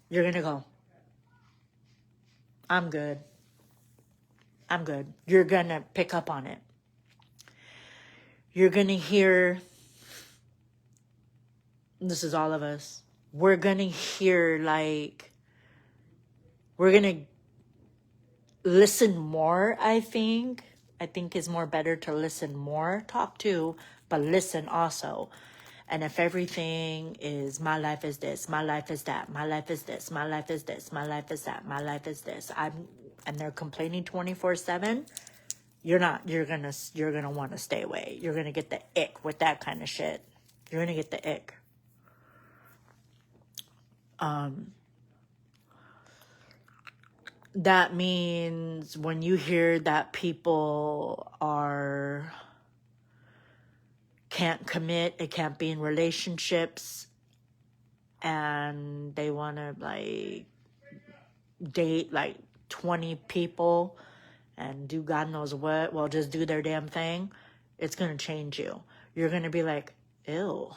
You're going to go, I'm good. I'm good. You're going to pick up on it. You're going to hear, this is all of us. We're going to hear we're going to listen more, I think. I think it's more better to listen more, talk to, but listen also. And if everything is, my life is this, my life is that, my life is this, my life is this, my life is that, my life is this, and they're complaining 24/7, you're gonna want to stay away. You're gonna get the ick with that kind of shit. You're gonna get the ick. That means when you hear that people can't commit, it can't be in relationships, and they want to date 20 people and do God knows what, well, just do their damn thing, it's going to change you. You're going to be like, ew,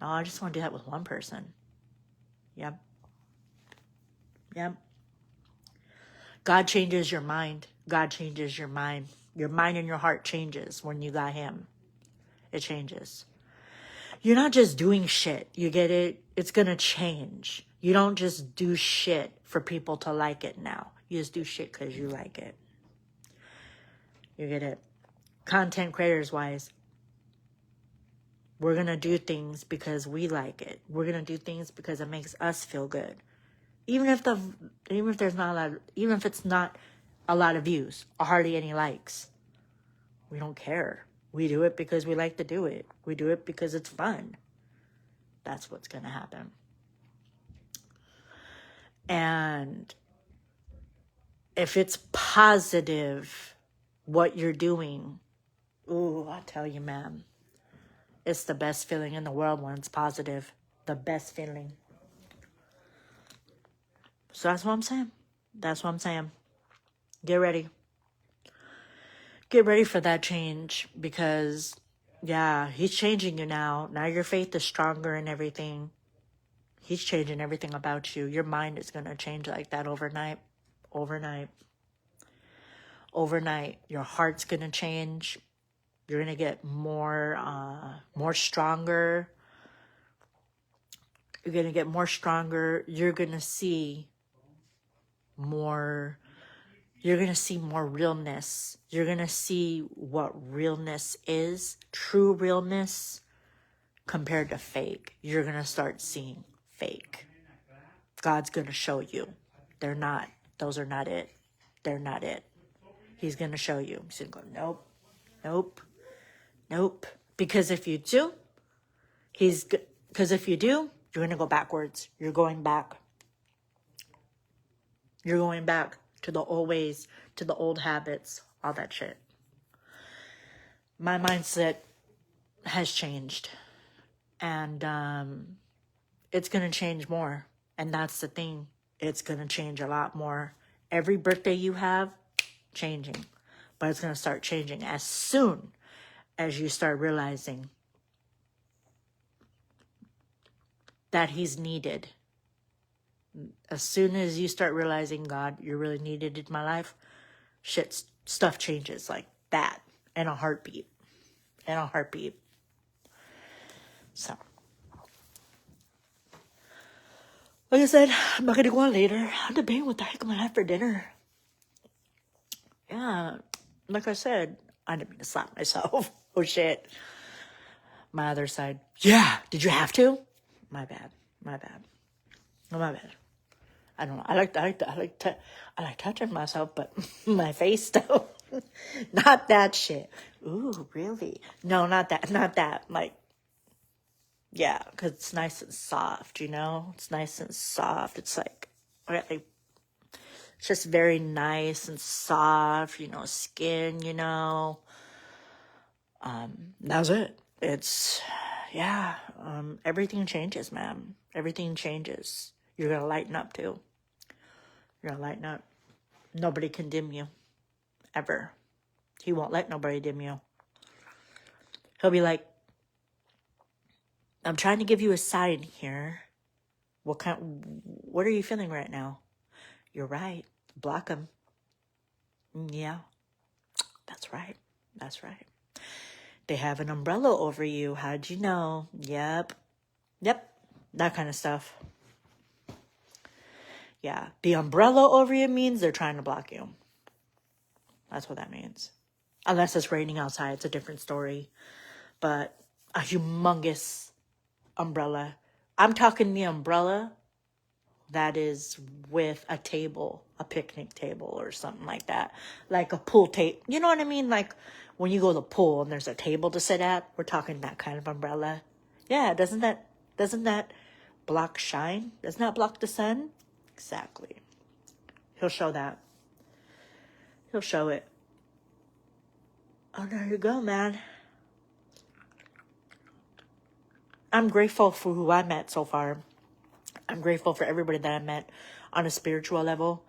no, I just want to do that with one person. Yep. God changes your mind. God changes your mind. Your mind and your heart changes when you got him. It changes. You're not just doing shit. You get it? It's going to change. You don't just do shit for people to like it now. You just do shit because you like it. You get it? Content creators wise, we're going to do things because we like it. We're going to do things because it makes us feel good. Even if it's not a lot of views or hardly any likes, we don't care. We do it because we like to do it. We do it because it's fun. That's what's going to happen. And if it's positive, what you're doing, ooh, I tell you, man, it's the best feeling in the world when it's positive. The best feeling. So that's what I'm saying. Get ready. Get ready for that change because, yeah, he's changing you now. Now your faith is stronger and everything. He's changing everything about you. Your mind is going to change like that overnight. Your heart's going to change. You're going to get more stronger. You're going to get more stronger. You're going to see more. You're going to see more realness. You're going to see what realness is, true realness, compared to fake. You're going to start seeing fake. God's going to show you. They're not. Those are not it. They're not it. He's going to show you. He's going to go, nope. Because if you do, you're going to go backwards. You're going back. You're going back to the old ways, to the old habits, all that shit. My mindset has changed. And it's going to change more. And that's the thing. It's going to change a lot more. Every birthday you have, changing. But it's going to start changing as soon as you start realizing that he's needed. As soon as you start realizing, God, you're really needed in my life, stuff changes like that in a heartbeat. So, like I said, I'm not going to go on later. I'm debating what the heck I'm going to have for dinner. Yeah, like I said, I didn't mean to slap myself. Oh, shit. My other side. Yeah. Did you have to? My bad. My bad. Oh, my bad. I don't know. I like touching myself, but my face though. Not that shit. Ooh, really? No, not that. Not that. Like, yeah, because it's nice and soft, you know? It's nice and soft. It's like, it's just very nice and soft, you know, skin, you know. That's it. It's, yeah, everything changes, man. Everything changes. You're going to lighten up too. You're going to lighten up. Nobody can dim you. Ever. He won't let nobody dim you. He'll be like, I'm trying to give you a sign here. What are you feeling right now? You're right. Block him. Yeah. That's right. That's right. They have an umbrella over you. How'd you know? Yep. Yep. That kind of stuff. Yeah. The umbrella over you means they're trying to block you. That's what that means. Unless it's raining outside, it's a different story. But a humongous umbrella. I'm talking the umbrella that is with a table, a picnic table or something like that. Like a pool table. You know what I mean? Like when you go to the pool and there's a table to sit at. We're talking that kind of umbrella. Yeah, doesn't that block shine? Doesn't that block the sun? Exactly. He'll show that. He'll show it. Oh, there you go, man. I'm grateful for who I met so far. I'm grateful for everybody that I met on a spiritual level,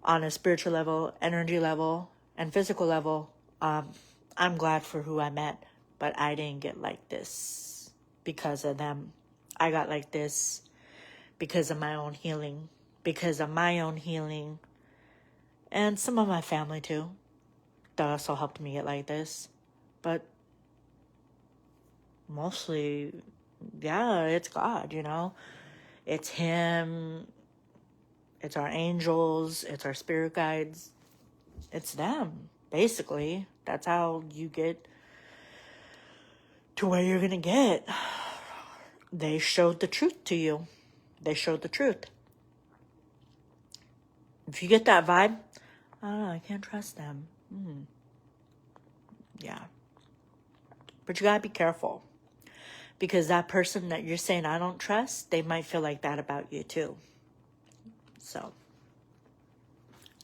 energy level, and physical level. I'm glad for who I met, but I didn't get like this because of them. I got like this because of my own healing, and some of my family too. That also helped me get like this, but mostly, yeah, it's God, you know. It's Him. It's our angels. It's our spirit guides. It's them, basically. That's how you get to where you're going to get. They showed the truth to you. They showed the truth. If you get that vibe, I don't know, I can't trust them. Yeah. But you got to be careful. Because that person that you're saying I don't trust, they might feel like that about you too. So,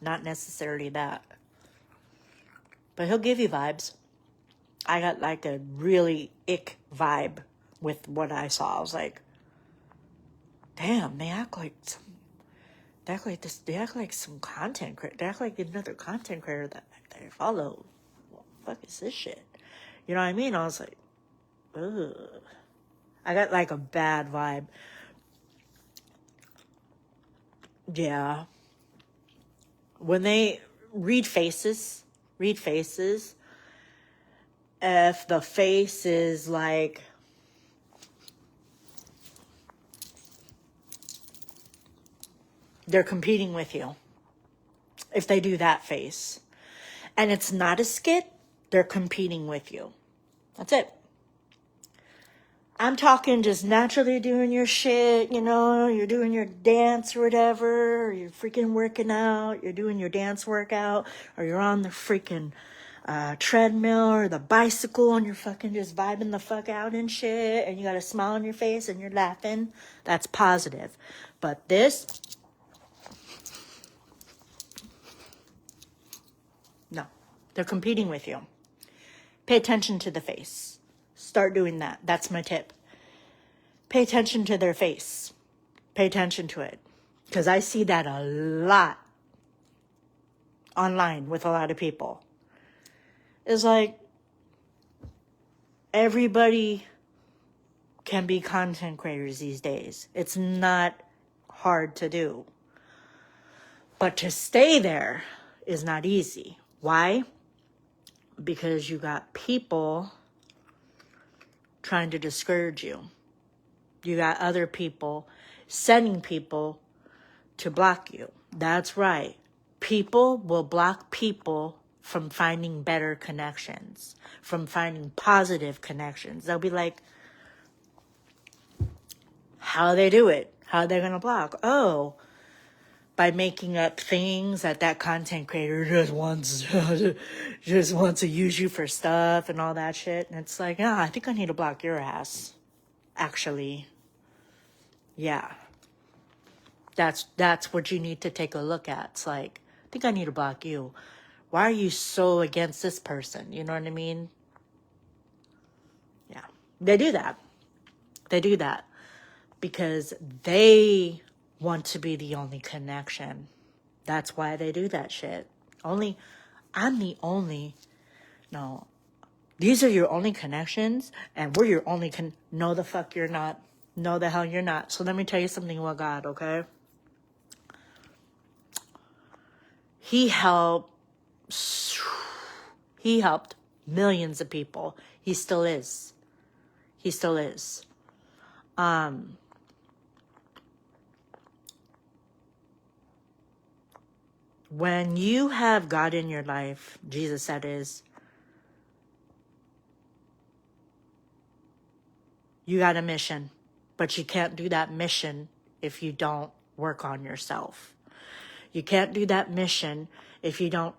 not necessarily that. But he'll give you vibes. I got like a really ick vibe with what I saw. I was like, damn, they act like some content creator. They act like another content creator that I follow. What the fuck is this shit? You know what I mean? I was like, ugh. I got like a bad vibe. Yeah. When they read faces, if the face is like, they're competing with you. If they do that face. And it's not a skit, they're competing with you. That's it. I'm talking just naturally doing your shit, you know, you're doing your dance or whatever, or you're freaking working out, you're doing your dance workout, or you're on the freaking treadmill or the bicycle and you're fucking just vibing the fuck out and shit, and you got a smile on your face and you're laughing. That's positive. But this, no, they're competing with you. Pay attention to the face. Start doing that. That's my tip. Pay attention to their face. Pay attention to it. Because I see that a lot online with a lot of people. It's like everybody can be content creators these days. It's not hard to do. But to stay there is not easy. Why? Because you got people trying to discourage you. You got other people sending people to block you. That's right. People will block people from finding better connections, from finding positive connections. They'll be like, how they do it? How are they going to block? Oh, by making up things that content creator just wants to use you for stuff and all that shit. And it's like, I think I need to block your ass. Actually, yeah. That's what you need to take a look at. It's like, I think I need to block you. Why are you so against this person? You know what I mean? Yeah. They do that. They do that because they want to be the only connection. That's why they do that shit. I'm the only, no, these are your only connections and we're your only, no the fuck you're not. No the hell you're not. So let me tell you something about God, okay? He helped millions of people. He still is. He still is. When you have God in your life, Jesus said is, you got a mission, but you can't do that mission if you don't work on yourself. You can't do that mission if you don't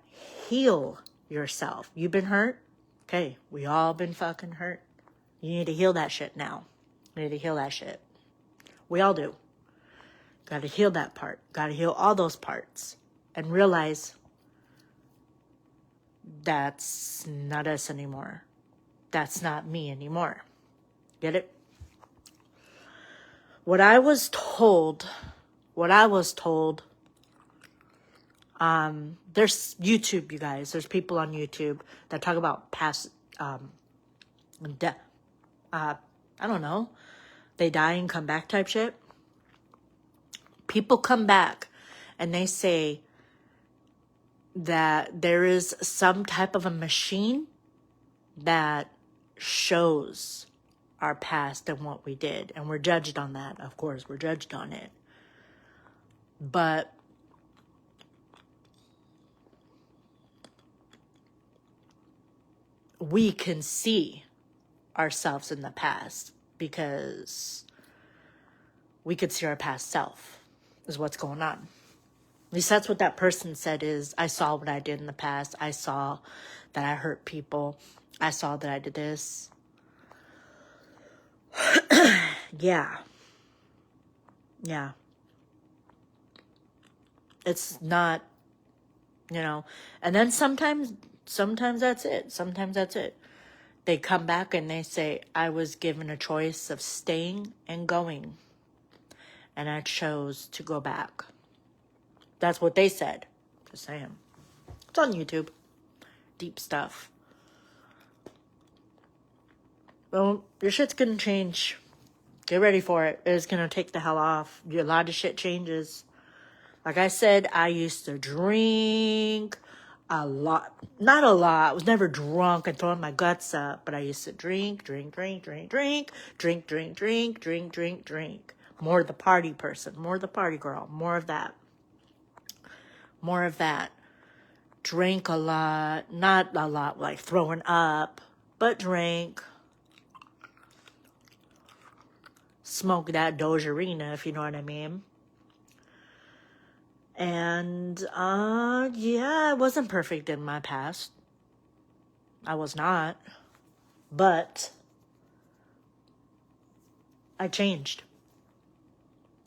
heal yourself. You've been hurt? Okay, we all been fucking hurt. You need to heal that shit now. You need to heal that shit. We all do. Got to heal that part. Got to heal all those parts. And realize that's not us anymore. That's not me anymore. Get it? What I was told, there's YouTube, you guys. There's people on YouTube that talk about past, I don't know, they die and come back type shit. People come back and they say that there is some type of a machine that shows our past and what we did. And we're judged on that. Of course, we're judged on it. But we can see ourselves in the past because we could see our past self is what's going on. At least that's what that person said is, I saw what I did in the past. I saw that I hurt people. I saw that I did this. Yeah. It's not, and then sometimes that's it. Sometimes that's it. They come back and they say, I was given a choice of staying and going. And I chose to go back. That's what they said. Just saying. It's on YouTube. Deep stuff. Well, your shit's gonna change. Get ready for it. It's gonna take the hell off. A lot of shit changes. Like I said, I used to drink a lot. Not a lot. I was never drunk and throwing my guts up. But I used to drink. More the party person. More the party girl. More of that. Drank a lot. Not a lot like throwing up. But drank. Smoke that Dojarina, if you know what I mean. And, yeah, I wasn't perfect in my past. I was not. But I changed.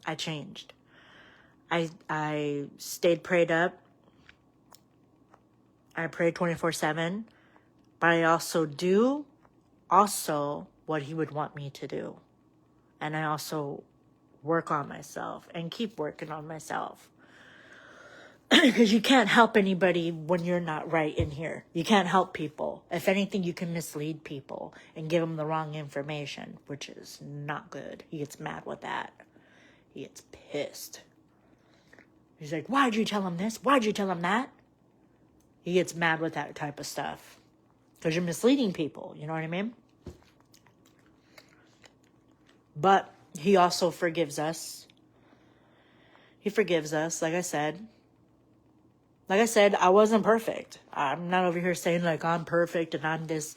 I stayed prayed up. I pray 24/7. But I also do what he would want me to do. And I also work on myself and keep working on myself. Because you can't help anybody when you're not right in here. You can't help people. If anything, you can mislead people and give them the wrong information, which is not good. He gets mad with that. He gets pissed. He's like, why'd you tell him this? Why'd you tell him that? He gets mad with that type of stuff. Because you're misleading people. You know what I mean? But he also forgives us. He forgives us, like I said. Like I said, I wasn't perfect. I'm not over here saying like I'm perfect and I'm this.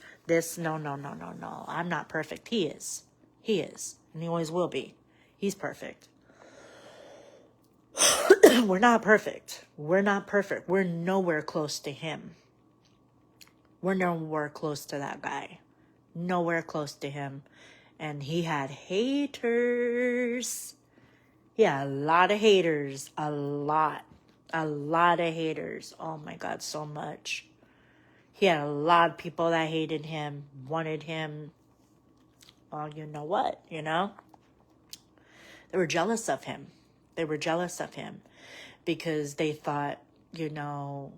No, no, no, no, no. I'm not perfect. He is. He is. And he always will be. He's perfect. We're not perfect. We're not perfect. We're nowhere close to him. We're nowhere close to that guy. Nowhere close to him. And he had haters. He had a lot of haters. A lot. A lot of haters. Oh my God, so much. He had a lot of people that hated him, wanted him. Well, you know what, you know? They were jealous of him. They were jealous of him because they thought, you know,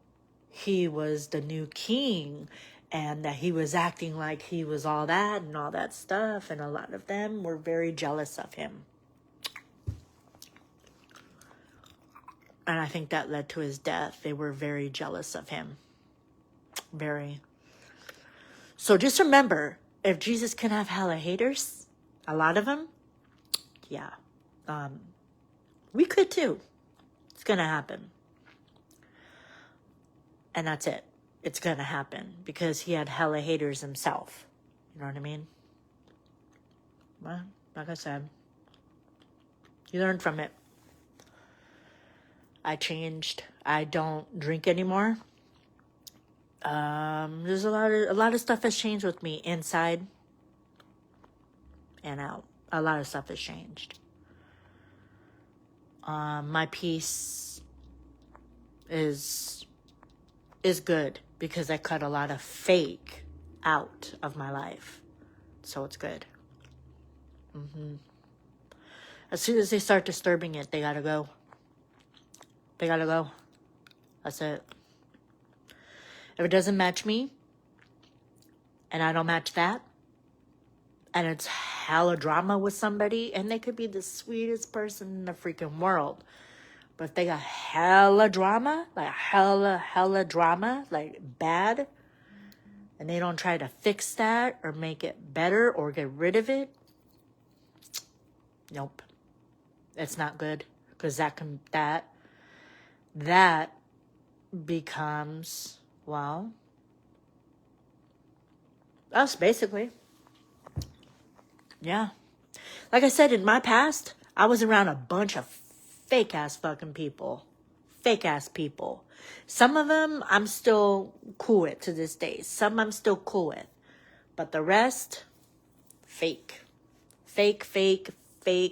he was the new king and that he was acting like he was all that and all that stuff. And a lot of them were very jealous of him. And I think that led to his death. They were very jealous of him. Very. So just remember, if Jesus can have hella haters, a lot of them, yeah, we could too. It's going to happen. And that's it. It's going to happen because he had hella haters himself. You know what I mean? Well, like I said, you learn from it. I changed. I don't drink anymore. There's a lot of stuff has changed with me inside and out. A lot of stuff has changed. My peace is good because I cut a lot of fake out of my life. So it's good. As soon as they start disturbing it, they gotta go. They gotta go. That's it. If it doesn't match me, and I don't match that, and it's hella drama with somebody, and they could be the sweetest person in the freaking world, but if they got hella drama, like hella drama, like bad, and they don't try to fix that or make it better or get rid of it, nope. It's not good. Because that becomes, well, us basically. Yeah. Like I said, in my past, I was around a bunch of fake ass fucking people. Fake ass people. Some of them I'm still cool with to this day. Some I'm still cool with. But the rest, fake. Fake,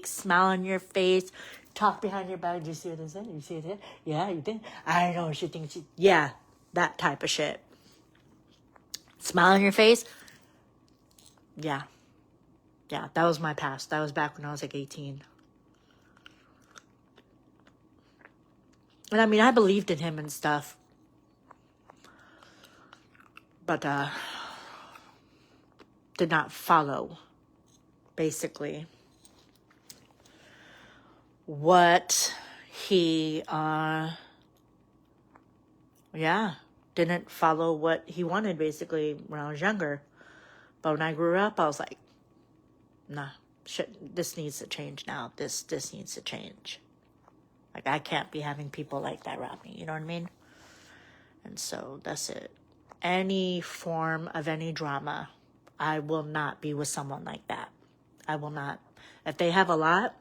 smile on your face, talk behind your back. Did you see what I said? You see it? Yeah, you did? I know she thinks yeah, that type of shit. Smile on your face. Yeah. Yeah, that was my past. That was back when I was like 18. And I mean, I believed in him and stuff. But, did not follow, basically, what he, didn't follow what he wanted, basically, when I was younger. But when I grew up, I was like, nah, shit, this needs to change now. This needs to change. Like, I can't be having people like that around me, you know what I mean? And so, that's it. Any form of any drama, I will not be with someone like that. I will not. If they have a lot,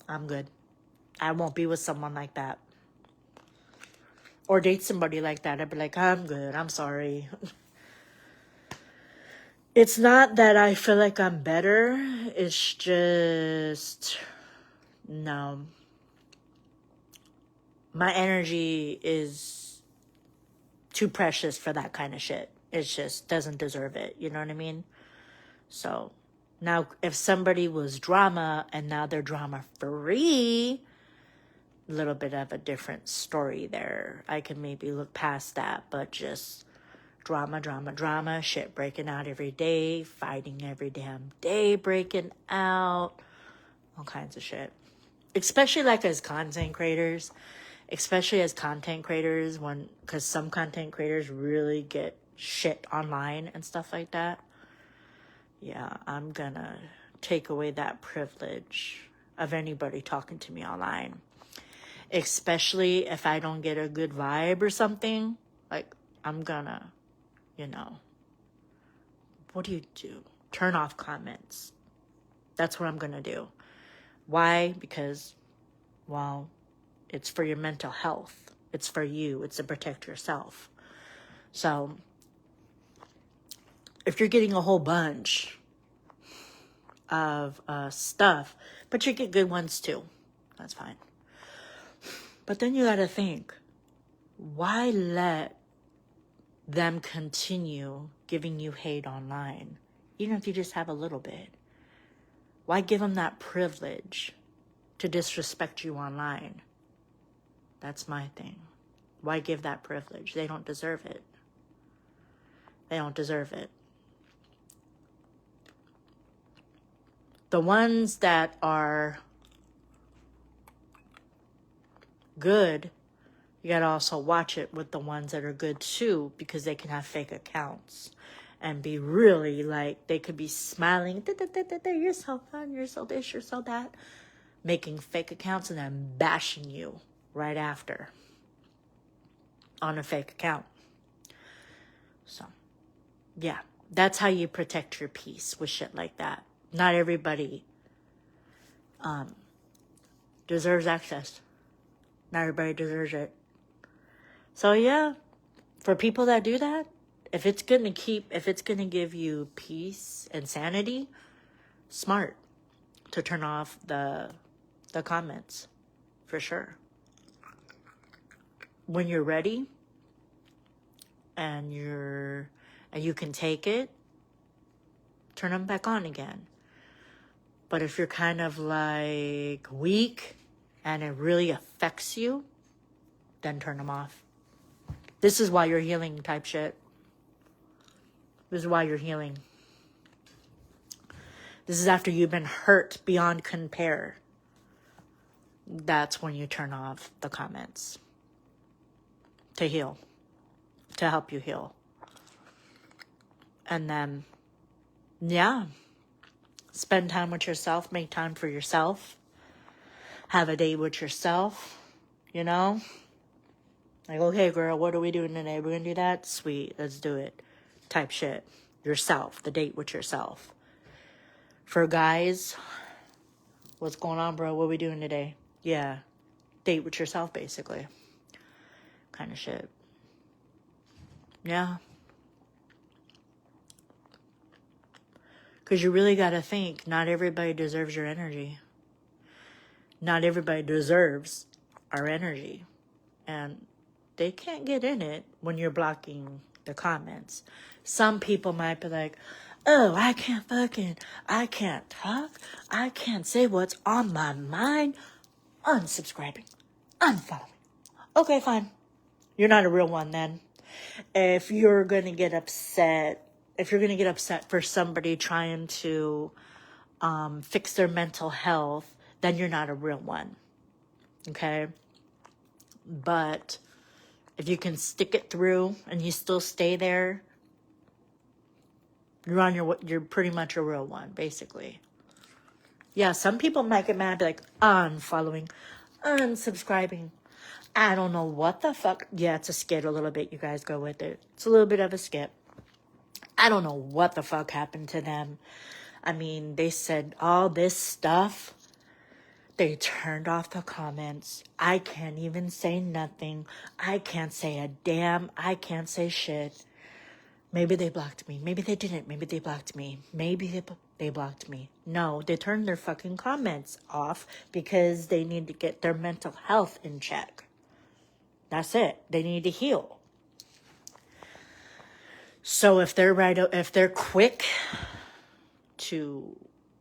I'm good. I won't be with someone like that. Or date somebody like that. I'd be like, I'm good. I'm sorry. It's not that I feel like I'm better. It's just, no. My energy is too precious for that kind of shit. It just doesn't deserve it. You know what I mean? So, now if somebody was drama and now they're drama free, a little bit of a different story there. I can maybe look past that, but just drama, shit breaking out every day, fighting every damn day, breaking out, all kinds of shit. Especially like as content creators, because some content creators really get shit online and stuff like that. Yeah, I'm gonna take away that privilege of anybody talking to me online. Especially if I don't get a good vibe or something. Like, I'm gonna, what do you do? Turn off comments. That's what I'm gonna do. Why? Because, well, it's for your mental health. It's for you. It's to protect yourself. So, if you're getting a whole bunch of stuff, but you get good ones too, that's fine. But then you gotta think, why let them continue giving you hate online, even if you just have a little bit? Why give them that privilege to disrespect you online? That's my thing. Why give that privilege? They don't deserve it. They don't deserve it. The ones that are good, you gotta also watch it with the ones that are good too, because they can have fake accounts and be really like, they could be smiling, you're so fun, you're so this, you're so that, making fake accounts and then bashing you right after on a fake account. So, yeah, that's how you protect your peace with shit like that. Not everybody deserves access. Not everybody deserves it. So yeah, for people that do that, if it's gonna give you peace and sanity, smart to turn off the comments, for sure. When you're ready and you can take it, turn them back on again. But if you're kind of like weak and it really affects you, then turn them off. This is why you're healing type shit. This is why you're healing. This is after you've been hurt beyond compare. That's when you turn off the comments. To heal. To help you heal. And then, yeah. Spend time with yourself. Make time for yourself. Have a date with yourself. Like, okay, girl, what are we doing today? We're going to do that? Sweet, let's do it. Type shit. Yourself. The date with yourself. For guys, what's going on, bro? What are we doing today? Yeah. Date with yourself, basically. Kind of shit. Yeah. Because you really got to think, not everybody deserves your energy. Not everybody deserves our energy. And they can't get in it when you're blocking the comments. Some people might be like, oh, I can't talk. I can't say what's on my mind. Unsubscribing. Unfollowing. Okay, fine. You're not a real one then. If you're going to get upset for somebody trying to fix their mental health, then you're not a real one. Okay? But if you can stick it through and you still stay there, you're pretty much a real one, basically. Yeah, some people might get mad, be like, unfollowing, unsubscribing. I don't know what the fuck. Yeah, it's a skit a little bit. You guys go with it. It's a little bit of a skit. I don't know what the fuck happened to them. I mean, they said all this stuff. They turned off the comments. I can't even say nothing. I can't say a damn. I can't say shit. Maybe they blocked me. Maybe they didn't. Maybe they blocked me. Maybe they blocked me. No, they turned their fucking comments off because they need to get their mental health in check. That's it. They need to heal. So if they're quick to,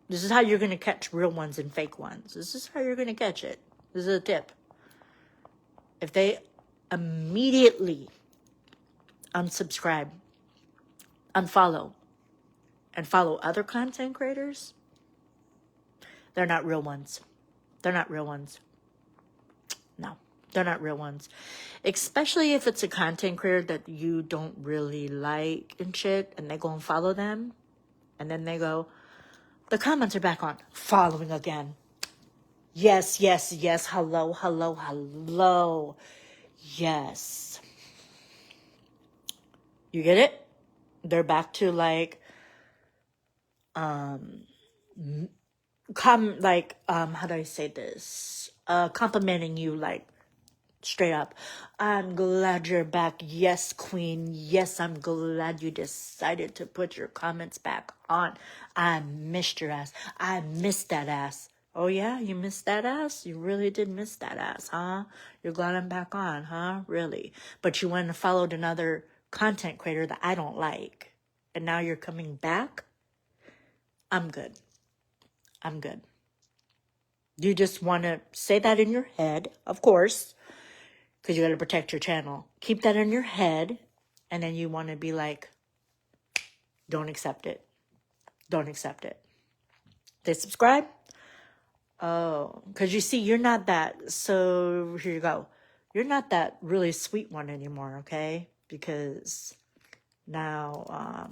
this is how you're going to catch real ones and fake ones. This is how you're going to catch it. This is a tip. If they immediately unsubscribe, unfollow, and follow other content creators, they're not real ones. They're not real ones. No, they're not real ones. Especially if it's a content creator that you don't really like and shit, and they go and follow them, and then they go, the comments are back on, following again. Yes, yes, yes. Hello, hello, hello. Yes. You get it? They're back to like, how do I say this? Complimenting you like straight up. I'm glad you're back. Yes, queen. Yes, I'm glad you decided to put your comments back on. I missed your ass. I missed that ass. Oh yeah, you missed that ass? You really did miss that ass, huh? You're glad I'm back on, huh? Really? But you went and followed another content creator that I don't like. And now you're coming back? I'm good. I'm good. You just want to say that in your head, of course, because you got to protect your channel. Keep that in your head, and then you want to be like, don't accept it. Don't accept it. They subscribe? Oh, because you see, you're not that, so here you go. You're not that really sweet one anymore, okay? Because now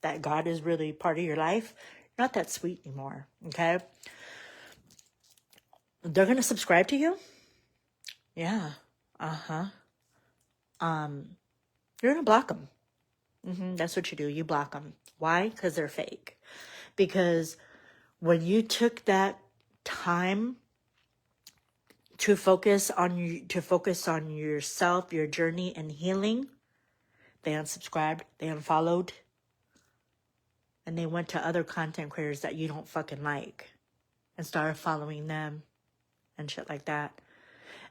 that God is really part of your life, you're not that sweet anymore, okay? They're going to subscribe to you? Yeah. Uh-huh. You're going to block them. That's what you do. You block them. Why? Because they're fake. Because when you took that time to focus on yourself, your journey and healing, they unsubscribed, they unfollowed, and they went to other content creators that you don't fucking like and started following them and shit like that.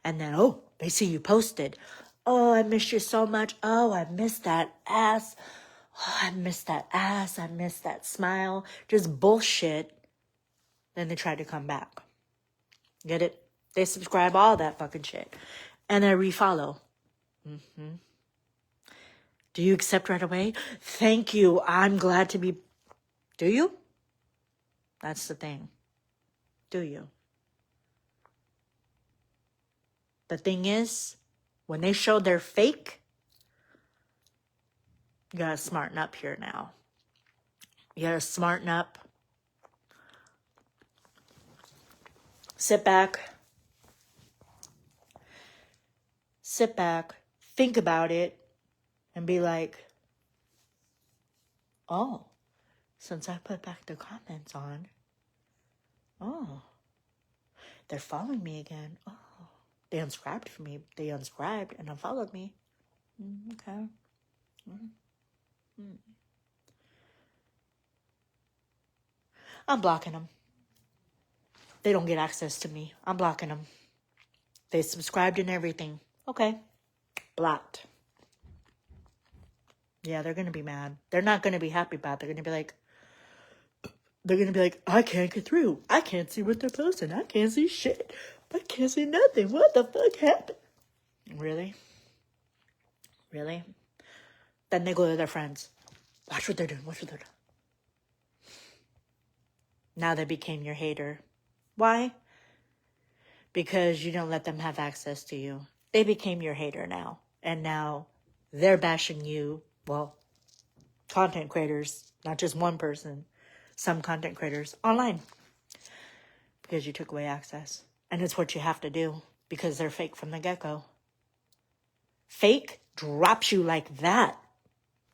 And then, oh, they see you posted. Oh, I missed you so much. Oh, I missed that ass. Oh, I missed that ass. I missed that smile. Just bullshit. Then they try to come back. Get it? They subscribe all that fucking shit. And they refollow. Do you accept right away? Thank you. I'm glad to be... Do you? That's the thing. Do you? The thing is, when they show they're fake, you gotta smarten up here now. You gotta smarten up. Sit back. Think about it. And be like, oh, since I put back the comments on, oh, they're following me again. Oh, they unsubscribed for me. They unsubscribed and unfollowed me. Okay. I'm blocking them. They don't get access to me. I'm blocking them. They subscribed and everything. Okay. Blocked. Yeah, they're going to be mad. They're not going to be happy about it. They're going to be like, I can't get through. I can't see what they're posting. I can't see shit. I can't see nothing. What the fuck happened? Really? Really? Then they go to their friends. Watch what they're doing. Watch what they're doing. Now they became your hater. Why? Because you don't let them have access to you. They became your hater now. And now they're bashing you. Well, content creators, not just one person. Some content creators online. Because you took away access. And it's what you have to do. Because they're fake from the get-go. Fake drops you like that.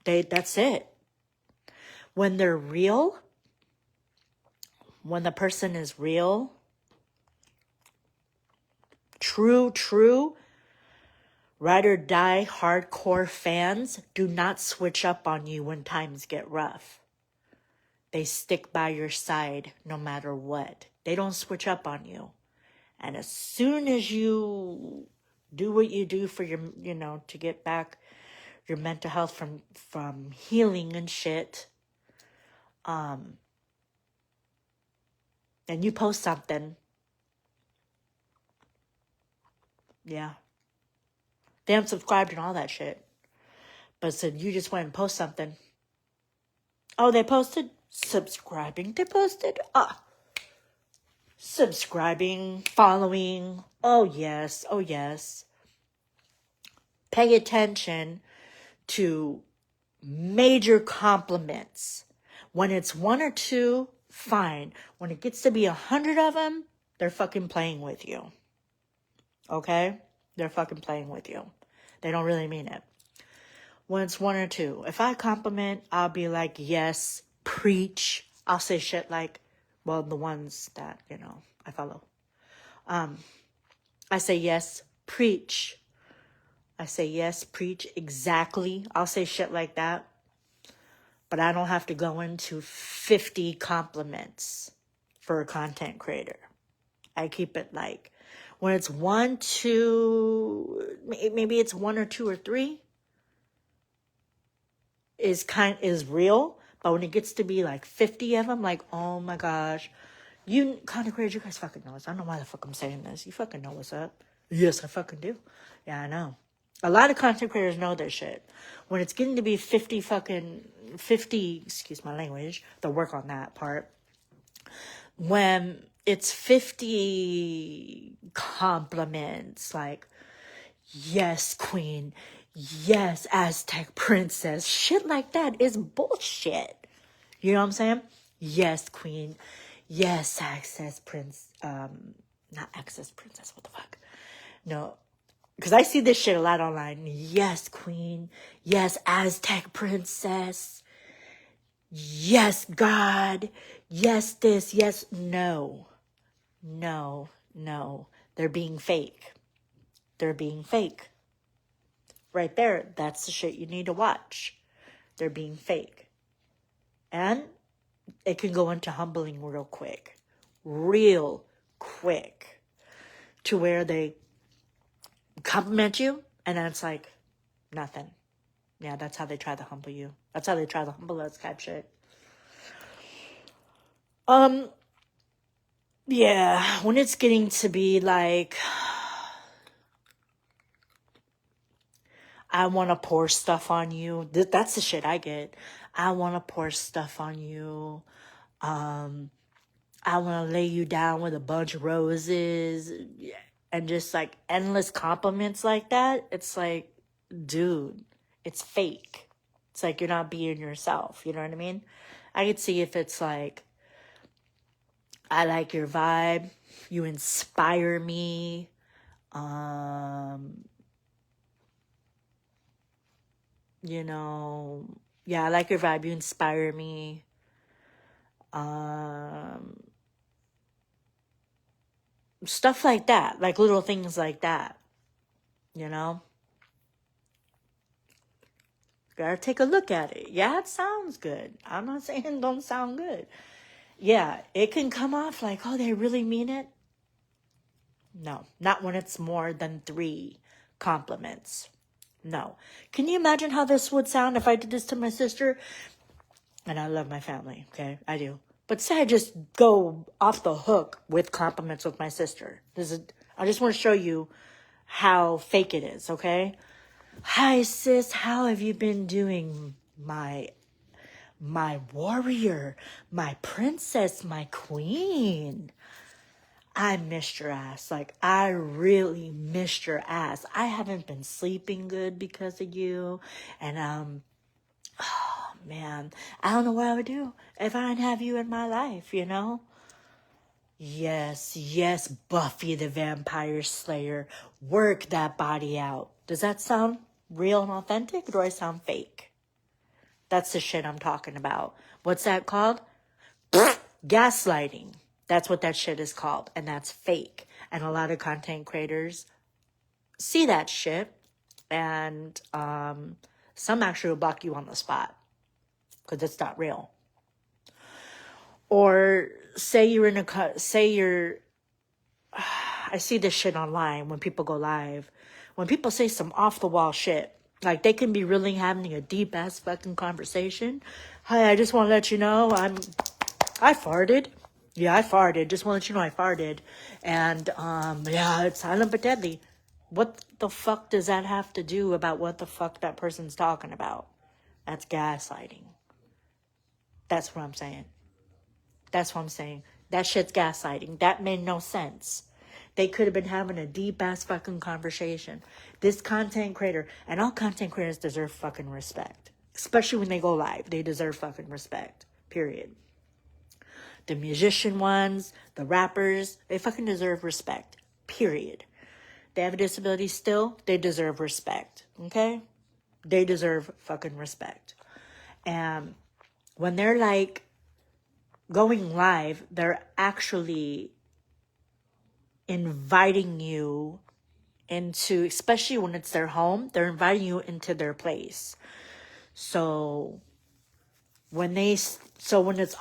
That's it. When they're real, when the person is real, true, ride or die hardcore fans do not switch up on you when times get rough. They stick by your side no matter what. They don't switch up on you. And as soon as you do what you do for your, to get back your mental health from healing and shit, and you post something, yeah, they unsubscribed and all that shit. But so you just went and post something. Oh, they posted? Subscribing. They posted? Subscribing, following. Oh, yes. Oh, yes. Pay attention to major compliments. When it's one or two, fine. When it gets to be 100 of them, they're fucking playing with you. Okay? They're fucking playing with you. They don't really mean it. When it's one or two, if I compliment, I'll be like, yes, preach. I'll say shit like, well, the ones that, you know, I follow. I say, yes, preach. I say, yes, preach, exactly. I'll say shit like that. But I don't have to go into 50 compliments for a content creator. I keep it like, when it's 1, 2, maybe it's 1 or 2 or 3 is real. But when it gets to be like 50 of them, like, oh my gosh, you content creators, you guys fucking know us. I don't know why the fuck I'm saying this. You fucking know what's up. Yes, I fucking do. Yeah, I know. A lot of content creators know their shit. When it's getting to be 50, excuse my language, they'll work on that part. When it's 50 compliments, like, yes, queen, yes, Aztec princess, shit like that is bullshit. You know what I'm saying? Yes, queen, yes, access prince, not access princess, what the fuck? No, because I see this shit a lot online. Yes, queen, yes, Aztec princess, yes, God, yes, this, yes, no, they're being fake. They're being fake. Right there, that's the shit you need to watch. They're being fake. And it can go into humbling real quick. Real quick. To where they compliment you, and then it's like, nothing. Yeah, that's how they try to humble you. That's how they try to humble us type shit. Yeah, when it's getting to be like, I want to pour stuff on you. That's the shit I get. I want to pour stuff on you. I want to lay you down with a bunch of roses. And just like endless compliments like that. It's like, dude, it's fake. It's like you're not being yourself. You know what I mean? I could see if it's like, I like your vibe. You inspire me. You know, yeah, I like your vibe. You inspire me. Stuff like that. Like little things like that. You know? Gotta take a look at it. Yeah, it sounds good. I'm not saying it don't sound good. Yeah, it can come off like, oh, they really mean it. No, not when it's more than 3 compliments. No. Can you imagine how this would sound if I did this to my sister? And I love my family, okay? I do. But say I just go off the hook with compliments with my sister. I just want to show you how fake it is, okay? Hi, sis. How have you been doing? My warrior, my princess, my queen. I missed your ass. Like, I really missed your ass. I haven't been sleeping good because of you. And, oh, man, I don't know what I would do if I didn't have you in my life, you know? Yes, Buffy the Vampire Slayer. Work that body out. Does that sound real and authentic, or do I sound fake? That's the shit I'm talking about. What's that called? Gaslighting. That's what that shit is called. And that's fake. And a lot of content creators see that shit. And some actually will block you on the spot. Because it's not real. Or say you're in I see this shit online when people go live. When people say some off the wall shit. Like, they can be really having a deep ass fucking conversation. Hi, I just want to let you know I farted. Yeah, I farted. Just want to let you know I farted. And, yeah, it's silent but deadly. What the fuck does that have to do about what the fuck that person's talking about? That's gaslighting. That's what I'm saying. That's what I'm saying. That shit's gaslighting. That made no sense. They could have been having a deep ass fucking conversation. This content creator, and all content creators deserve fucking respect. Especially when they go live. They deserve fucking respect. Period. the musician ones, the rappers, they fucking deserve respect. Period. They have a disability still, they deserve respect. Okay? They deserve fucking respect. And when they're like going live, they're actually inviting you into, especially when it's their home, they're inviting you into their place. So when it's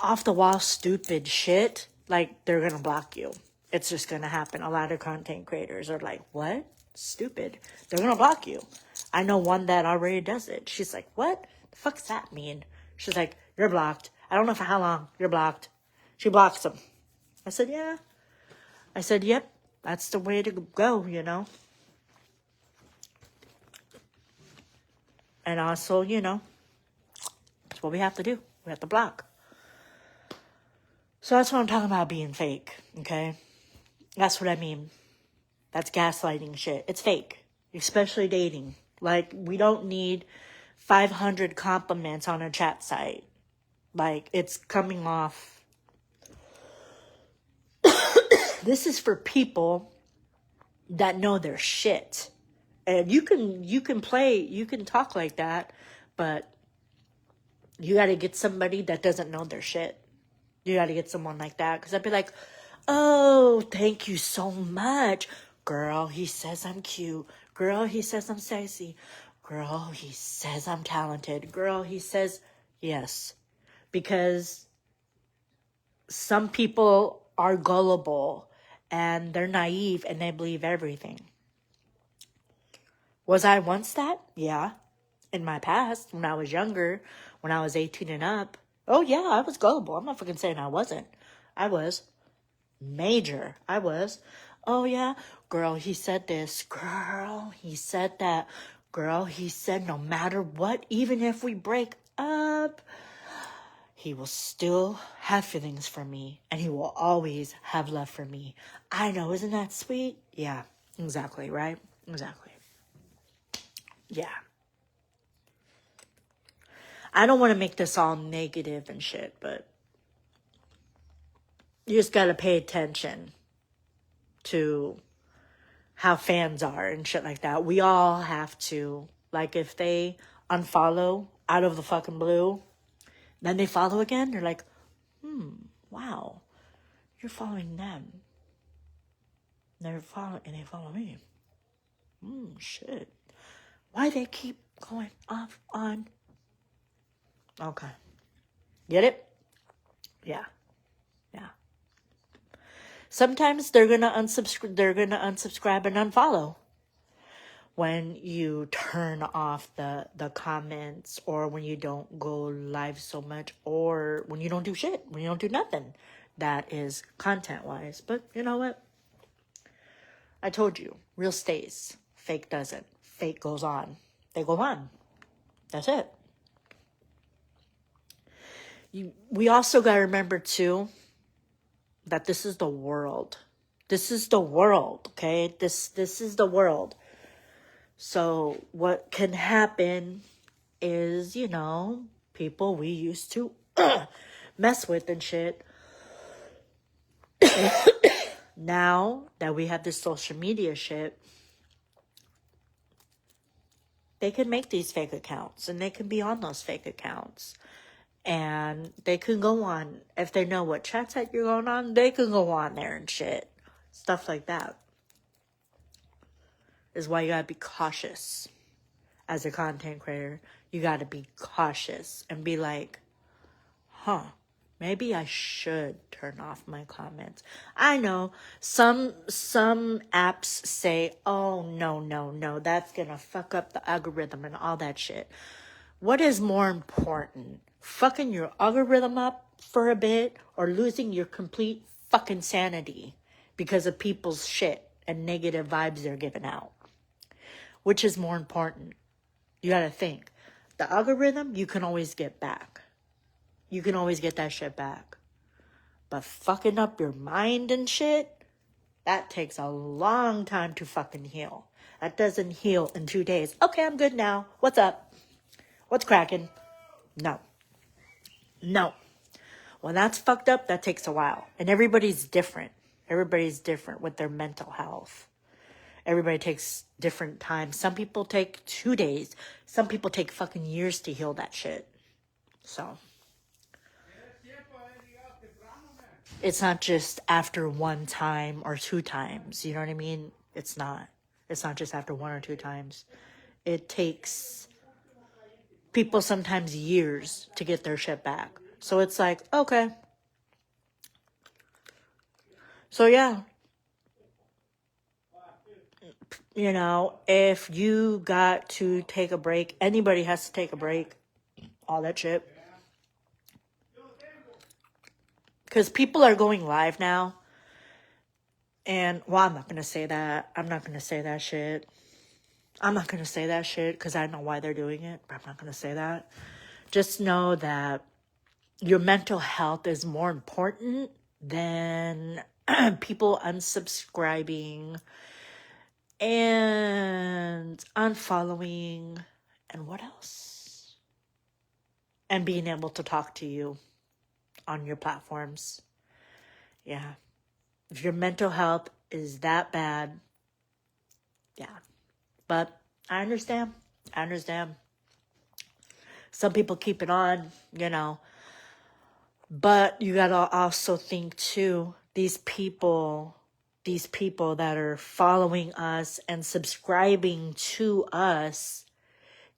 off the wall stupid shit, like, they're gonna block you. It's just gonna happen. A lot of content creators are like, what? Stupid. They're gonna block you. I know one that already does it. She's like, what the fuck's that mean? She's like, you're blocked. I don't know for how long. You're blocked. She blocks them. I said, yeah. I said, yep. That's the way to go, you know. And also, you know, that's what we have to do. We have to block. So that's what I'm talking about, being fake, okay? That's what I mean. That's gaslighting shit. It's fake, especially dating. Like, we don't need 500 compliments on a chat site. Like, it's coming off. This is for people that know their shit. And you can talk like that, but you got to get somebody that doesn't know their shit. You got to get someone like that. Because I'd be like, oh, thank you so much. Girl, he says I'm cute. Girl, he says I'm sexy. Girl, he says I'm talented. Girl, he says yes. Because some people are gullible and they're naive and they believe everything. Was I once that? Yeah. In my past, when I was younger, when I was 18 and up. Oh, yeah, I was gullible. I'm not fucking saying I wasn't. I was. Major. I was. Oh, yeah. Girl, he said this. Girl, he said that. Girl, he said no matter what, even if we break up, he will still have feelings for me. And he will always have love for me. I know. Isn't that sweet? Yeah, exactly, right? Exactly. Yeah. I don't want to make this all negative and shit, but you just got to pay attention to how fans are and shit like that. We all have to. Like, if they unfollow out of the fucking blue, then they follow again, you're like, wow, you're following them. They follow me. Shit. Why they keep going off on? Okay. Get it? Yeah. Yeah. Sometimes they're gonna unsubscribe and unfollow when you turn off the comments, or when you don't go live so much, or when you don't do shit, when you don't do nothing that is content wise. But you know what? I told you, real stays, fake doesn't. Fake goes on. They go on. That's it. We also got to remember too that this is the world. This is the world, okay? This is the world. So what can happen is, you know, people we used to mess with and shit. Now that we have this social media shit, they can make these fake accounts and they can be on those fake accounts. And they can go on, if they know what chat site you're going on, they can go on there and shit. Stuff like that. Is why you gotta be cautious. As a content creator, you gotta be cautious and be like, maybe I should turn off my comments. I know some apps say, oh, no, that's gonna fuck up the algorithm and all that shit. What is more important? Fucking your algorithm up for a bit, or losing your complete fucking sanity because of people's shit and negative vibes they're giving out? Which is more important? You gotta think. The algorithm, you can always get back. You can always get that shit back. But fucking up your mind and shit, that takes a long time to fucking heal. That doesn't heal in 2 days. Okay, I'm good now. What's up? What's cracking? No. When that's fucked up, that takes a while. And everybody's different. Everybody's different with their mental health. Everybody takes different times. Some people take 2 days. Some people take fucking years to heal that shit. So it's not just after 1 time or 2 times. You know what I mean? It's not. It's not just after 1 or 2 times. It takes people sometimes years to get their shit back. So it's like, okay. So yeah. You know, if you got to take a break, anybody has to take a break. All that shit. Because people are going live now. And, well, I'm not going to say that. I'm not going to say that shit. I'm not going to say that shit because I know why they're doing it. But I'm not going to say that. Just know that your mental health is more important than people unsubscribing and unfollowing. And what else? And being able to talk to you on your platforms. Yeah. If your mental health is that bad, yeah. But I understand. I understand. Some people keep it on, you know. But you gotta also think too, these people that are following us and subscribing to us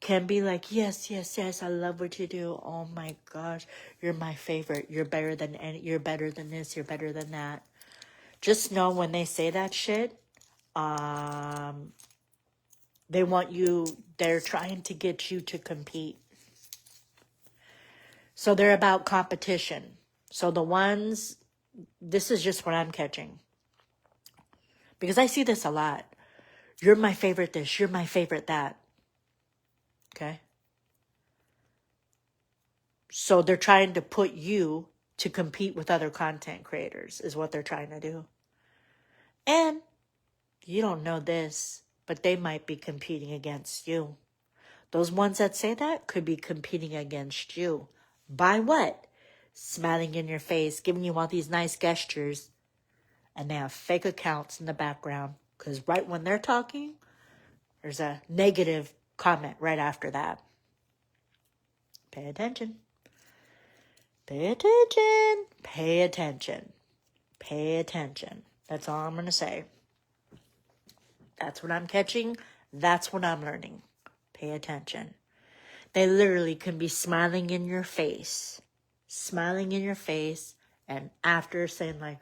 can be like, yes, yes, yes, I love what you do. Oh my gosh, you're my favorite. You're better than you're better than this. You're better than that. Just know when they say that shit, they want you. They're trying to get you to compete. So they're about competition. So the ones, this is just what I'm catching. Because I see this a lot. You're my favorite this. You're my favorite that. Okay? So they're trying to put you to compete with other content creators is what they're trying to do. And you don't know this, but they might be competing against you. Those ones that say that could be competing against you. By what? Smiling in your face, giving you all these nice gestures, and they have fake accounts in the background. Because right when they're talking, there's a negative comment right after that. Pay attention. Pay attention. Pay attention. Pay attention. That's all I'm going to say. That's what I'm catching. That's what I'm learning. Pay attention. They literally can be smiling in your face. Smiling in your face. And after saying like,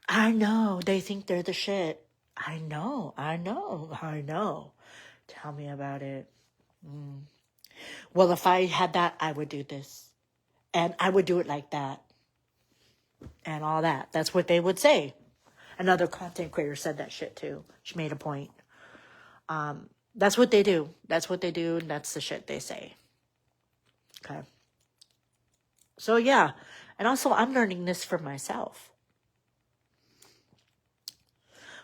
I know, they think they're the shit. I know. Tell me about it. Well, if I had that, I would do this. And I would do it like that. And all that. That's what they would say. Another content creator said that shit too. She made a point. That's what they do. That's what they do. And that's the shit they say. Okay. So yeah. And also I'm learning this for myself.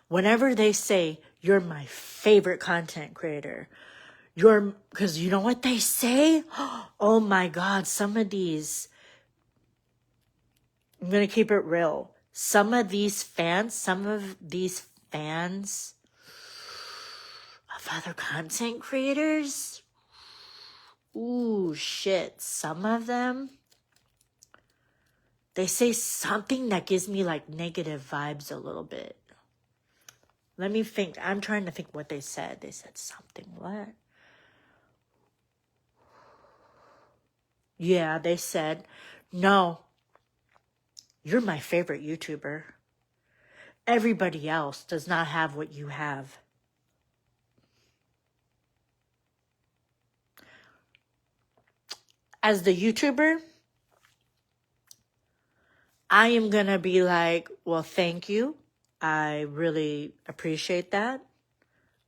Whenever they say, you're my favorite content creator, because you know what they say? Oh my God, some of these, I'm going to keep it real. Some of these fans of other content creators, ooh, shit, some of them, they say something that gives me like negative vibes a little bit. Let me think. I'm trying to think what they said. They said something. What? Yeah, they said, no, you're my favorite YouTuber. Everybody else does not have what you have. As the YouTuber, I am going to be like, well, thank you. I really appreciate that.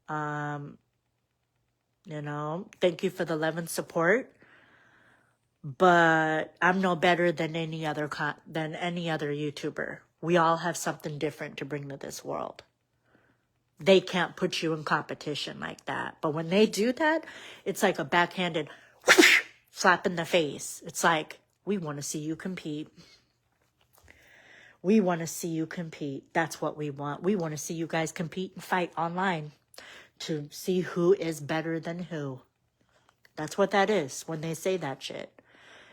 You know, thank you for the love and support. But I'm no better than any other YouTuber. We all have something different to bring to this world. They can't put you in competition like that. But when they do that, it's like a backhanded slap in the face. It's like, We want to see you compete. We want to see you compete. That's what we want. We want to see you guys compete and fight online to see who is better than who. That's what that is when they say that shit.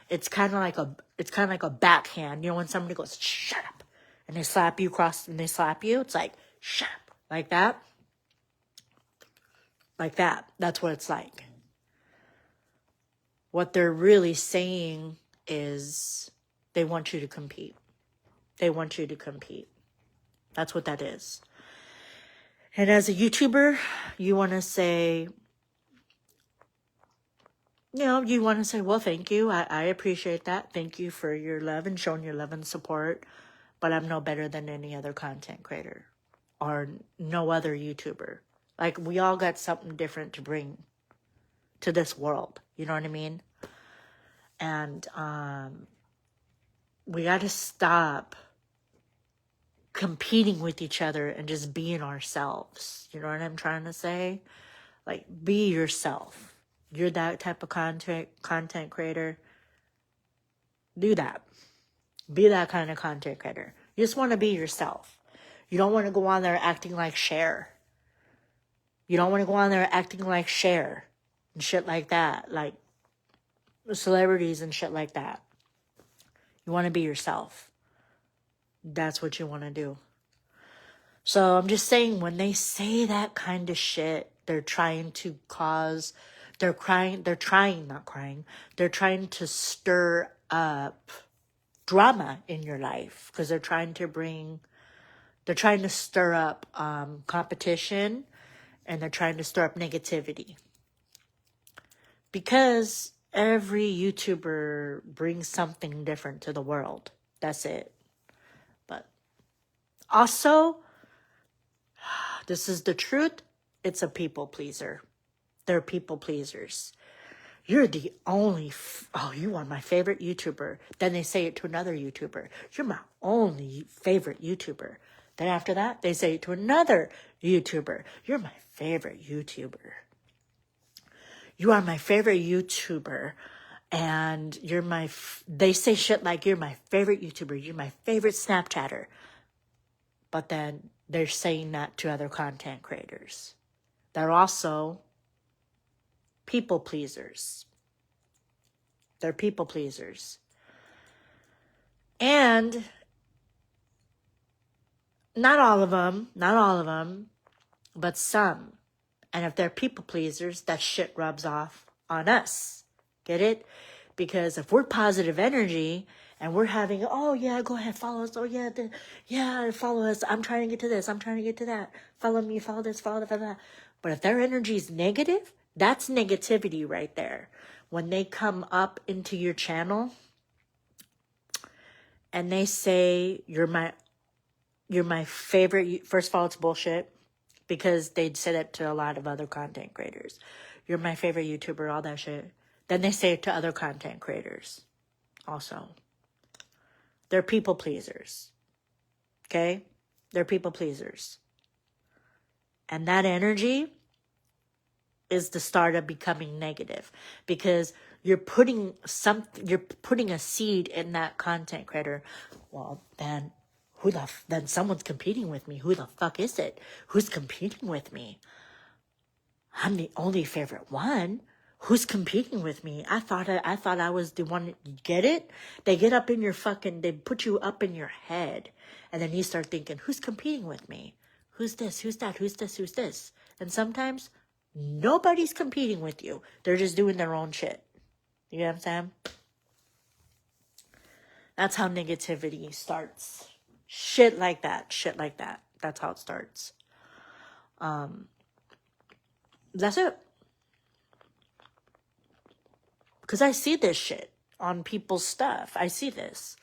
It's kind of like a backhand. You know, when somebody goes, shut up, and they slap you across, and they slap you, it's like, shut up, like that. Like that. That's what it's like. What they're really saying is they want you to compete. They want you to compete. That's what that is. And as a YouTuber, you want to say, well, thank you. I appreciate that. Thank you for your love and showing your love and support. But I'm no better than any other content creator or no other YouTuber. Like, we all got something different to bring to this world. You know what I mean? And we got to stop competing with each other and just being ourselves. You know what I'm trying to say? Like, be yourself. You're that type of content creator. Do that. Be that kind of content creator. You just want to be yourself. You don't want to go on there acting like Cher. You don't want to go on there acting like Cher and shit like that. Like celebrities and shit like that. You want to be yourself. That's what you want to do. So I'm just saying, when they say that kind of shit, they're trying to stir up drama in your life, because they're trying to stir up competition, and they're trying to stir up negativity. Because every YouTuber brings something different to the world. That's it. But also, this is the truth. It's a people pleaser. They're people pleasers. You're the only, you are my favorite YouTuber. Then they say it to another YouTuber. You're my only favorite YouTuber. Then after that, they say it to another YouTuber. You're my favorite YouTuber. You are my favorite YouTuber. And they say shit like, you're my favorite YouTuber. You're my favorite Snapchatter. But then they're saying that to other content creators. They're also people pleasers. They're people pleasers. And not all of them, but some. And if they're people pleasers, that shit rubs off on us. Get it? Because if we're positive energy and we're having, oh yeah, go ahead, follow us. Oh yeah, follow us. I'm trying to get to this. I'm trying to get to that. Follow me, follow this, follow that. But if their energy is negative, that's negativity right there. When they come up into your channel and they say, you're my favorite. First of all, it's bullshit, because they'd said it to a lot of other content creators. You're my favorite YouTuber, all that shit. Then they say it to other content creators also. They're people pleasers. Okay? They're people pleasers. And that energy is the start of becoming negative, because you're putting a seed in that content creator. Well, then then someone's competing with me. Who the fuck is it? Who's competing with me? I'm the only favorite one. Who's competing with me? I thought I was the one. You get it? They put you up in your head. And then you start thinking, who's competing with me? Who's this? Who's that? Who's this? Who's this? And sometimes nobody's competing with you. They're just doing their own shit. You know what I'm saying? That's how negativity starts. Shit like that. That's how it starts. That's it. Because I see this shit on people's stuff. I see this.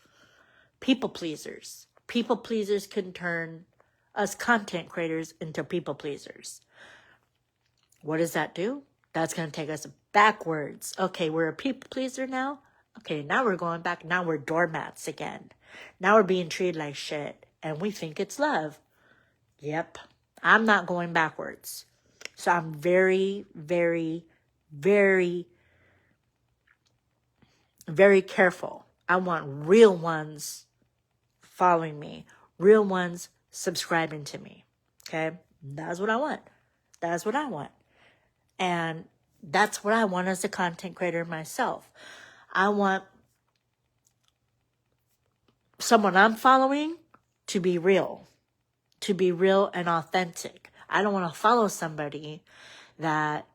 People pleasers. People pleasers can turn us content creators into people pleasers. What does that do? That's going to take us backwards. Okay, we're a people pleaser now. Okay, now we're going back. Now we're doormats again. Now we're being treated like shit. And we think it's love. Yep. I'm not going backwards. So I'm very, very, very, very careful I want real ones following me, real ones subscribing to me. Okay? That's what I want. That's what I want. And that's what I want as a content creator myself. I want someone I'm following to be real and authentic. I don't want to follow somebody that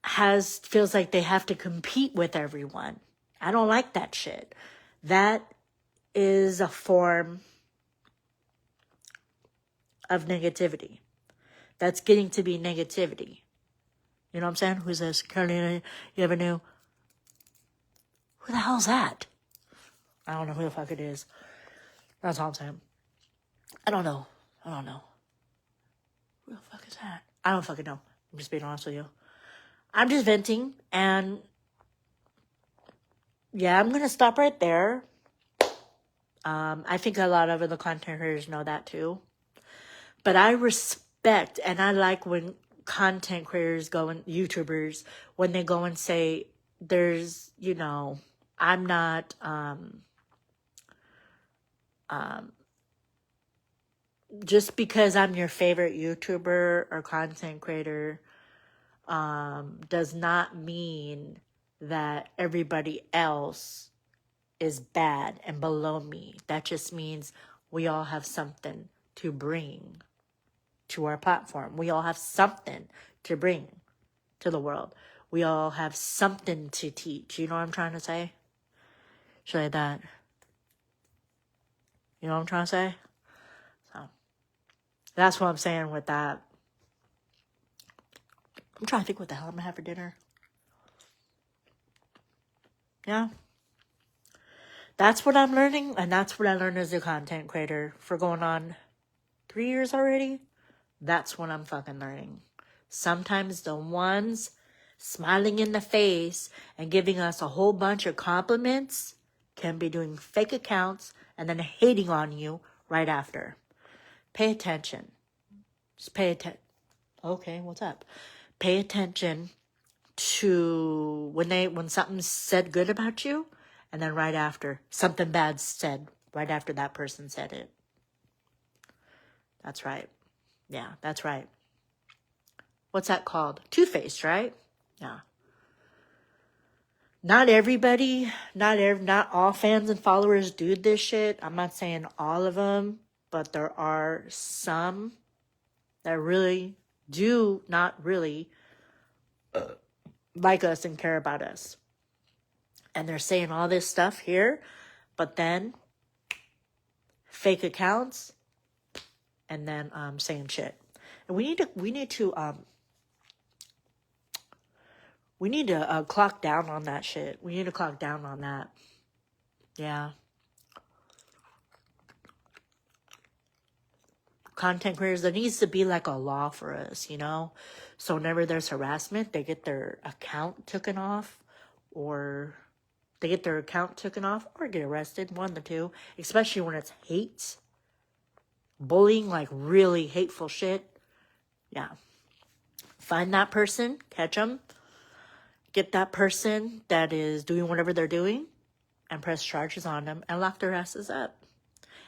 feels like they have to compete with everyone. I don't like that shit. That is a form of negativity. That's getting to be negativity. You know what I'm saying? Who's this? Carolina, you ever knew? Who the hell's that? I don't know who the fuck it is. That's all I'm saying. I don't know. Who the fuck is that? I don't fucking know. I'm just being honest with you. I'm just venting, and yeah, I'm gonna stop right there. I think a lot of the content creators know that too. But I respect and I like when content creators go and YouTubers, when they go and say, there's, I'm not, just because I'm your favorite YouTuber or content creator, does not mean that everybody else is bad and below me. That just means we all have something to bring to our platform. We all have something to bring to the world. We all have something to teach. You know what I'm trying to say? Should I that? You know what I'm trying to say? So that's what I'm saying with that. I'm trying to think what the hell I'm gonna have for dinner. Yeah. That's what I'm learning, and that's what I learned as a content creator for going on 3 years already. That's what I'm fucking learning. Sometimes the ones smiling in the face and giving us a whole bunch of compliments can be doing fake accounts and then hating on you right after. Pay attention. Just pay attention. Okay, what's up? Pay attention to when something's said good about you, and then right after something bad's said right after that person said it. That's right. Yeah, that's right. What's that called? Two-faced, right? Yeah. Not everybody, not all fans and followers do this shit. I'm not saying all of them, but there are some that really do not really like us and care about us. And they're saying all this stuff here, but then fake accounts and then saying shit. And we need to clock down on that shit. We need to clock down on that. Yeah. Content creators, there needs to be like a law for us, So whenever there's harassment, they get their account taken off, or get arrested, one of the two, especially when it's hate, bullying, like really hateful shit. Yeah. Find that person, catch them, get that person that is doing whatever they're doing, and press charges on them and lock their asses up.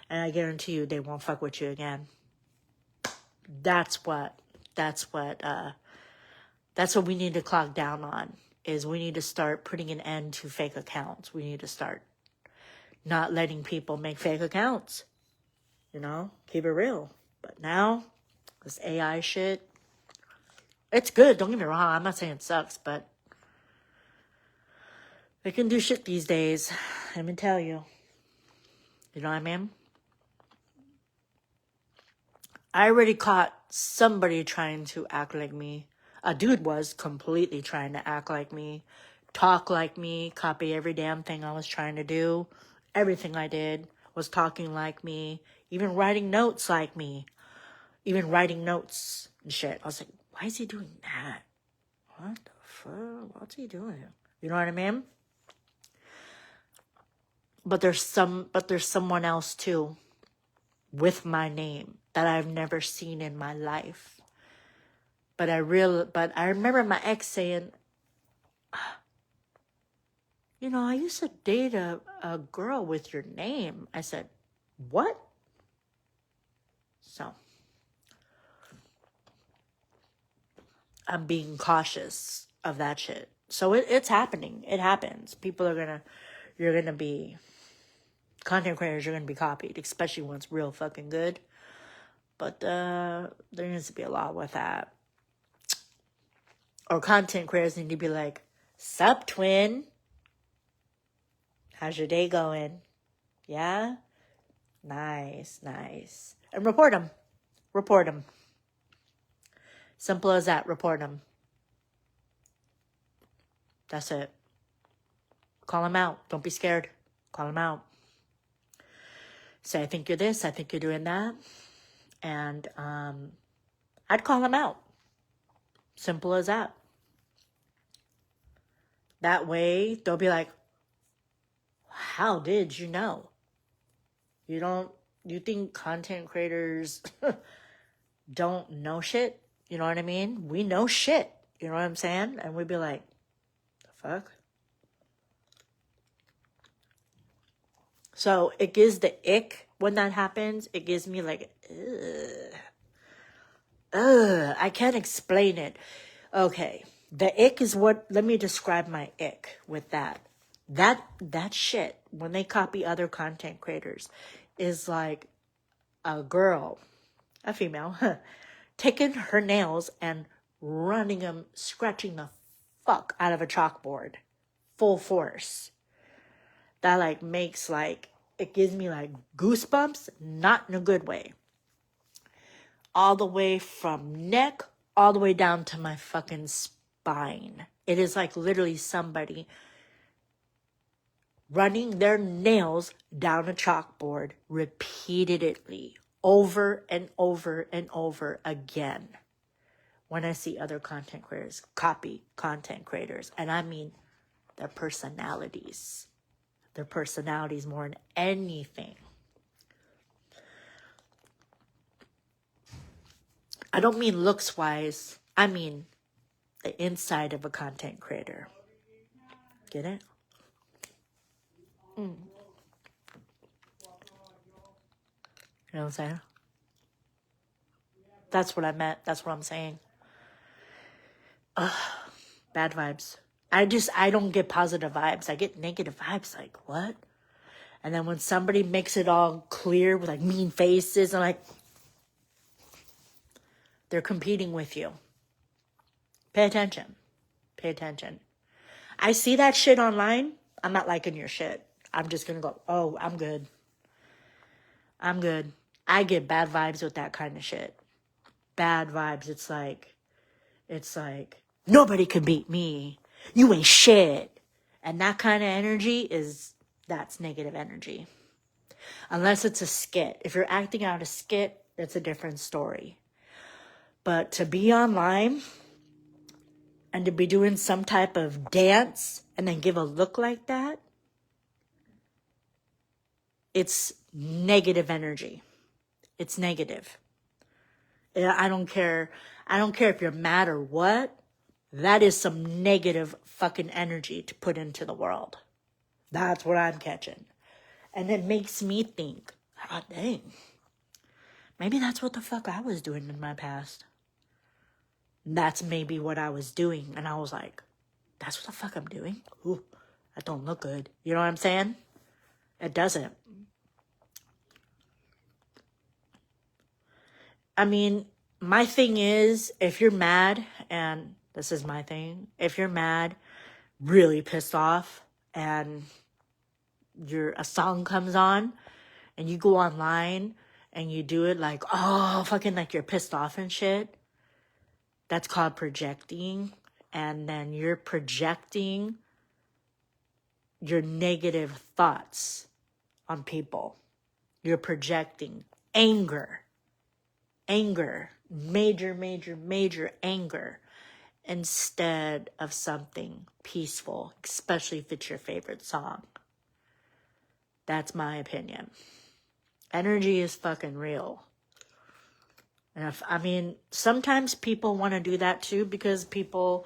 And I guarantee you they won't fuck with you again. That's what we need to clock down on, is we need to start putting an end to fake accounts. We need to start not letting people make fake accounts. Keep it real. But now, this AI shit, it's good. Don't get me wrong. I'm not saying it sucks, but they can do shit these days. Let me tell you. You know what I mean? I already caught somebody trying to act like me. A dude was completely trying to act like me, talk like me, copy every damn thing I was trying to do. Everything I did was talking like me, even writing notes like me, even writing notes and shit. I was like, why is he doing that? What the fuck? What's he doing? You know what I mean? But there's someone else too with my name that I've never seen in my life. But I remember my ex saying, I used to date a girl with your name. I said, what? So I'm being cautious of that shit. So it's happening. It happens. You're gonna be, content creators are gonna be copied, especially when it's real fucking good. But there needs to be a law with that. Or content creators need to be like, sup, twin? How's your day going? Yeah? Nice. And report them. Report them. Simple as that. Report them. That's it. Call them out. Don't be scared. Call them out. Say, I think you're this. I think you're doing that. And I'd call them out. Simple as that. That way, they'll be like, how did you know? You think content creators don't know shit? You know what I mean? We know shit. You know what I'm saying? And we'd be like, the fuck? So it gives the ick when that happens. It gives me like, I can't explain it. Okay. The ick is what, let me describe my ick with that. That shit, when they copy other content creators, is like a girl, a female, taking her nails and running them, scratching the fuck out of a chalkboard. Full force. That like makes like, it gives me like goosebumps, not in a good way. All the way from neck, all the way down to my fucking spine. It is like literally somebody running their nails down a chalkboard repeatedly, over and over and over again. When I see other content creators copy content creators, and I mean their personalities. Their personalities more than anything. I don't mean looks-wise. I mean the inside of a content creator. Get it? You know what I'm saying? That's what I meant. That's what I'm saying. Bad vibes. I don't get positive vibes. I get negative vibes. Like, what? And then when somebody makes it all clear with like mean faces, I'm like, they're competing with you. Pay attention. Pay attention. I see that shit online. I'm not liking your shit. I'm just going to go, oh, I'm good. I'm good. I get bad vibes with that kind of shit. Bad vibes. It's like, nobody can beat me. You ain't shit. And that kind of energy that's negative energy. Unless it's a skit. If you're acting out a skit, it's a different story. But to be online and to be doing some type of dance and then give a look like that, it's negative energy. It's negative. I don't care. I don't care if you're mad or what. That is some negative fucking energy to put into the world. That's what I'm catching. And it makes me think, oh, dang. Maybe that's what the fuck I was doing in my past. That's maybe what I was doing. And I was like, that's what the fuck I'm doing? Ooh, that don't look good. You know what I'm saying? It doesn't. I mean, my thing is, if you're mad, and this is my thing, if you're mad, really pissed off, and a song comes on, and you go online, and you do it like, oh, fucking like you're pissed off and shit, that's called projecting. And then you're projecting your negative thoughts on people. You're projecting anger, major anger, instead of something peaceful, especially if it's your favorite song. That's my opinion. Energy is fucking real. And sometimes people want to do that too, because people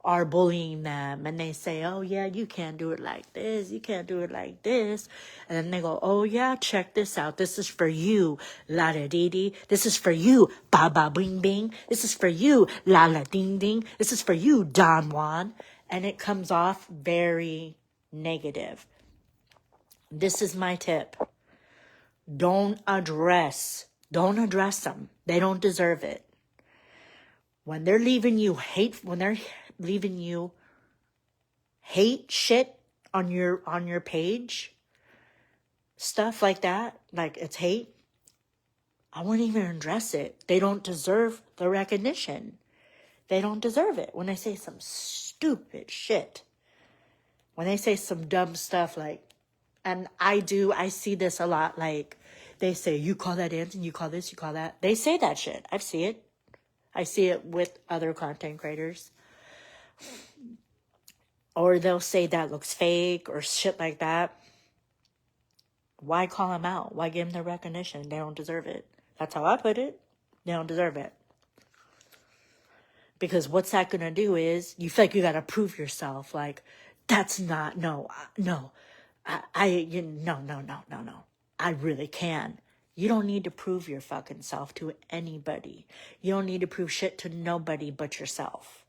are bullying them, and they say, oh yeah, you can't do it like this, you can't do it like this, and then they go, oh yeah, check this out, this is for you, la da dee dee, this is for you, ba ba bing bing, this is for you, la la ding ding, this is for you, Don Juan, and it comes off very negative. This is my tip. Don't address them. They don't deserve it. When they're leaving you hate shit on your page, stuff like that, like it's hate, I wouldn't even address it. They don't deserve the recognition. They don't deserve it. When they say some stupid shit, when they say some dumb stuff, like, and I see this a lot, like, they say, you call that dancing, you call this, you call that. They say that shit. I see it. I see it with other content creators. Or they'll say that looks fake or shit like that. Why call them out? Why give them the recognition? They don't deserve it. That's how I put it. They don't deserve it. Because what's that going to do is, you feel like you got to prove yourself. Like, that's not, no. I really can. You don't need to prove your fucking self to anybody. You don't need to prove shit to nobody but yourself.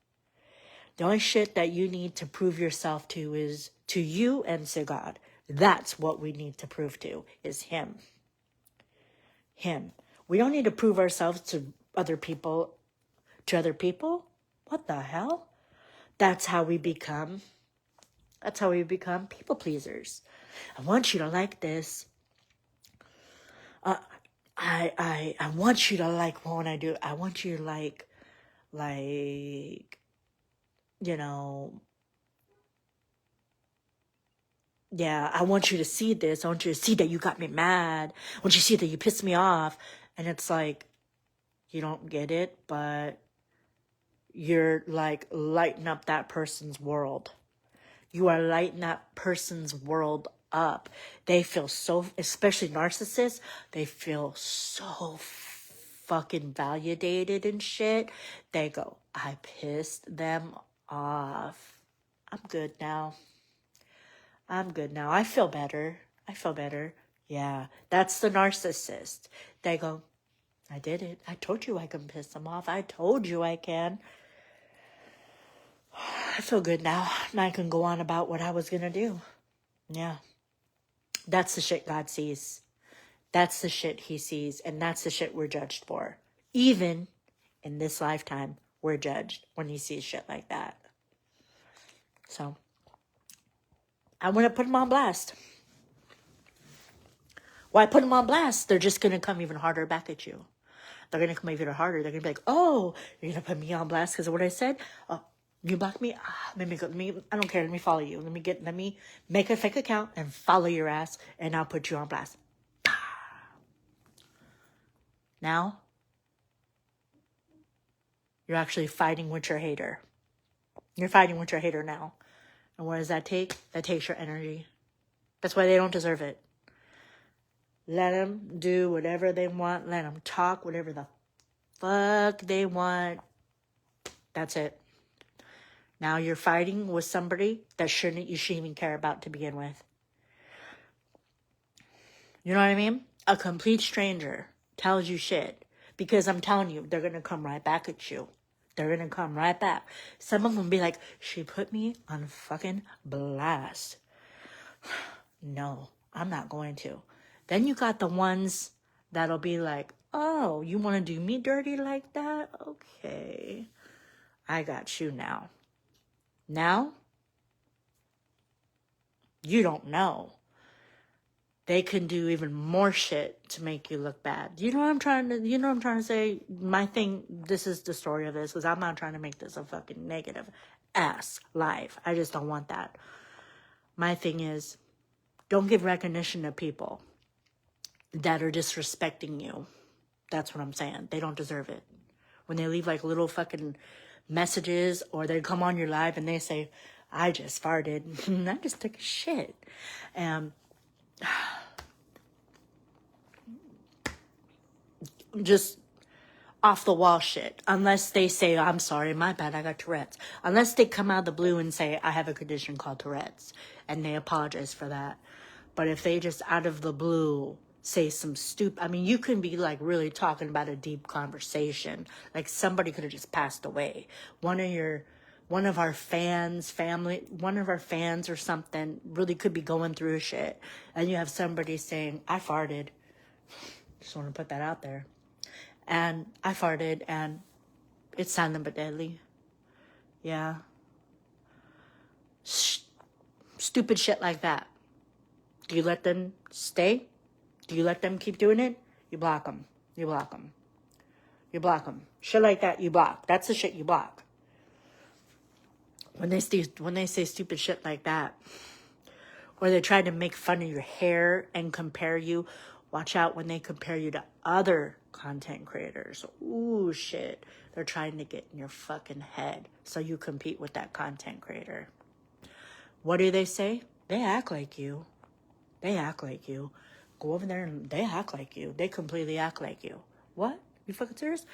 The only shit that you need to prove yourself to is to you and to God. That's what we need to prove to, is Him. Him. We don't need to prove ourselves to other people. What the hell? That's how we become people pleasers. I want you to like this. I want you to like when I do. I want you to like, you know, yeah, I want you to see this. I want you to see that you got me mad. I want you to see that you pissed me off. And it's like, you don't get it, but you're like lighting up that person's world. You are lighting that person's world up. They feel so, especially narcissists, they feel so fucking validated and shit. They go, I pissed them off. I'm good now. I feel better. Yeah, that's the narcissist. They go, I did it. I told you I can piss them off. I told you I can. I feel good now. And I can go on about what I was going to do. Yeah. That's the shit God sees. That's the shit He sees. And that's the shit we're judged for. Even in this lifetime, we're judged when He sees shit like that. So, I want to put them on blast. Why put them on blast? They're just going to come even harder back at you. They're going to come even harder. They're going to be like, oh, you're going to put me on blast because of what I said? Oh, you blocked me? Let me, I don't care. Let me follow you. Let me make a fake account and follow your ass, and I'll put you on blast. Now, you're actually fighting with your hater. You're fighting with your hater now. And what does that take? That takes your energy. That's why they don't deserve it. Let them do whatever they want. Let them talk whatever the fuck they want. That's it. Now you're fighting with somebody that you shouldn't even care about to begin with. You know what I mean? A complete stranger tells you shit. Because I'm telling you, they're going to come right back at you. They're going to come right back. Some of them be like, she put me on fucking blast. No, I'm not going to. Then you got the ones that'll be like, oh, you want to do me dirty like that? Okay. I got you now. Now, you don't know. They can do even more shit to make you look bad. You know what I'm trying to say? My thing, this is the story of this, because I'm not trying to make this a fucking negative ass life. I just don't want that. My thing is, don't give recognition to people that are disrespecting you. That's what I'm saying. They don't deserve it. When they leave like little fucking messages, or they come on your live and they say, I just farted. I just took a shit. Just off the wall shit. Unless they say, I'm sorry, my bad, I got Tourette's. Unless they come out of the blue and say, I have a condition called Tourette's. And they apologize for that. But if they just out of the blue say some stupid, I mean, you can be like really talking about a deep conversation. Like somebody could have just passed away. One of our fans or something really could be going through shit. And you have somebody saying, I farted. Just want to put that out there. And I farted and it's silent but deadly. Yeah. Stupid shit like that. Do you let them stay? Do you let them keep doing it? You block them. You block them. You block them. Shit like that, you block. That's the shit you block. When they say stupid shit like that, or they try to make fun of your hair and compare you, watch out when they compare you to other content creators. Ooh, shit. They're trying to get in your fucking head so you compete with that content creator. What do they say? They act like you. They act like you. Go over there and they act like you. They completely act like you. What? You fucking serious?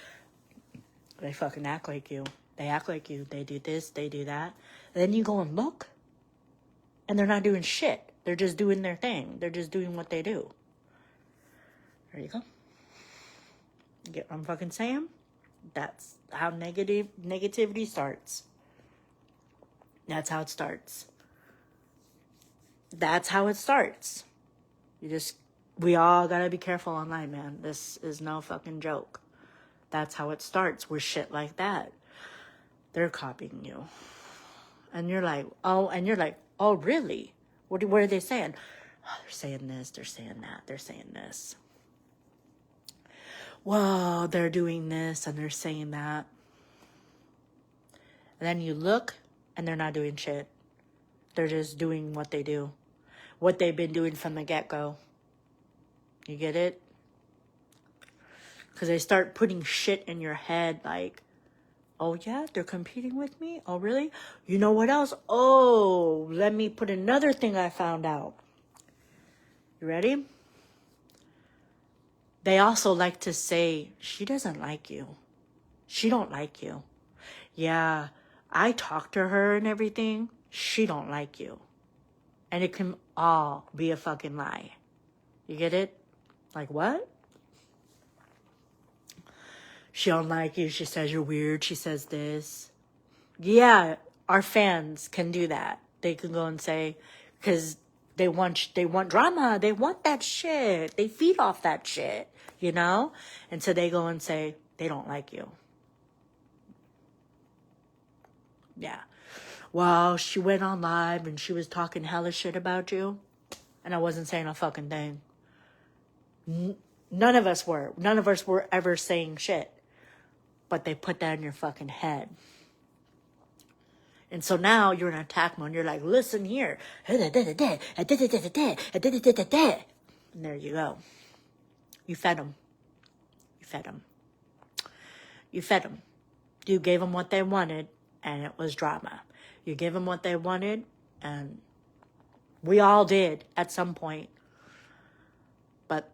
They fucking act like you. They act like you. They do this, they do that. And then you go and look. And they're not doing shit. They're just doing their thing. They're just doing what they do. There you go. You get what I'm fucking saying? That's how negativity starts. That's how it starts. That's how it starts. We all gotta be careful online, man. This is no fucking joke. That's how it starts with shit like that. They're copying you. And you're like, oh, really? What are they saying? Oh, they're saying this, they're saying that, they're saying this. Well, they're doing this and they're saying that. And then you look and they're not doing shit. They're just doing what they do. What they've been doing from the get-go. You get it? Because they start putting shit in your head like, oh yeah, they're competing with me? Oh really? You know what else? Oh, let me put another thing I found out. You ready? They also like to say, she doesn't like you. She don't like you. Yeah, I talked to her and everything. She don't like you. And it can all be a fucking lie. You get it? Like what? She don't like you. She says you're weird. She says this. Yeah, our fans can do that. They can go and say, because they want drama. They want that shit. They feed off that shit, you know? And so they go and say, they don't like you. Yeah. Well, she went on live and she was talking hella shit about you. And I wasn't saying a fucking thing. None of us were. None of us were ever saying shit. But they put that in your fucking head. And so now you're in attack mode. You're like, listen here. And there you go. You fed them. You fed them. You fed them. You gave them what they wanted, and it was drama. You gave them what they wanted, and we all did at some point. But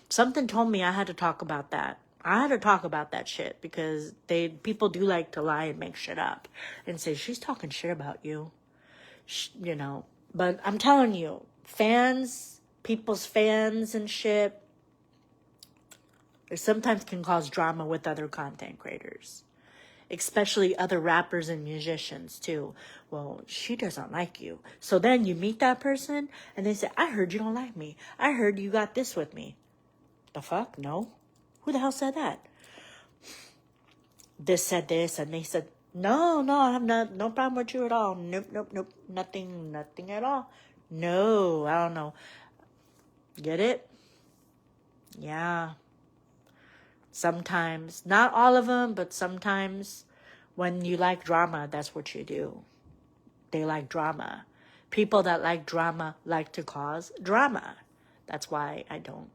something told me I had to talk about that. I had to talk about that shit because people do like to lie and make shit up and say, she's talking shit about you, you know. But I'm telling you, people's fans and shit, it sometimes can cause drama with other content creators, especially other rappers and musicians too. Well, she doesn't like you. So then you meet that person and they say, I heard you don't like me. I heard you got this with me. The fuck? No. Who the hell said that? This said this, and they said, no, I have no problem with you at all. Nope, nothing at all. No, I don't know. Get it? Yeah. Sometimes, not all of them, but sometimes when you like drama, that's what you do. They like drama. People that like drama like to cause drama. That's why I don't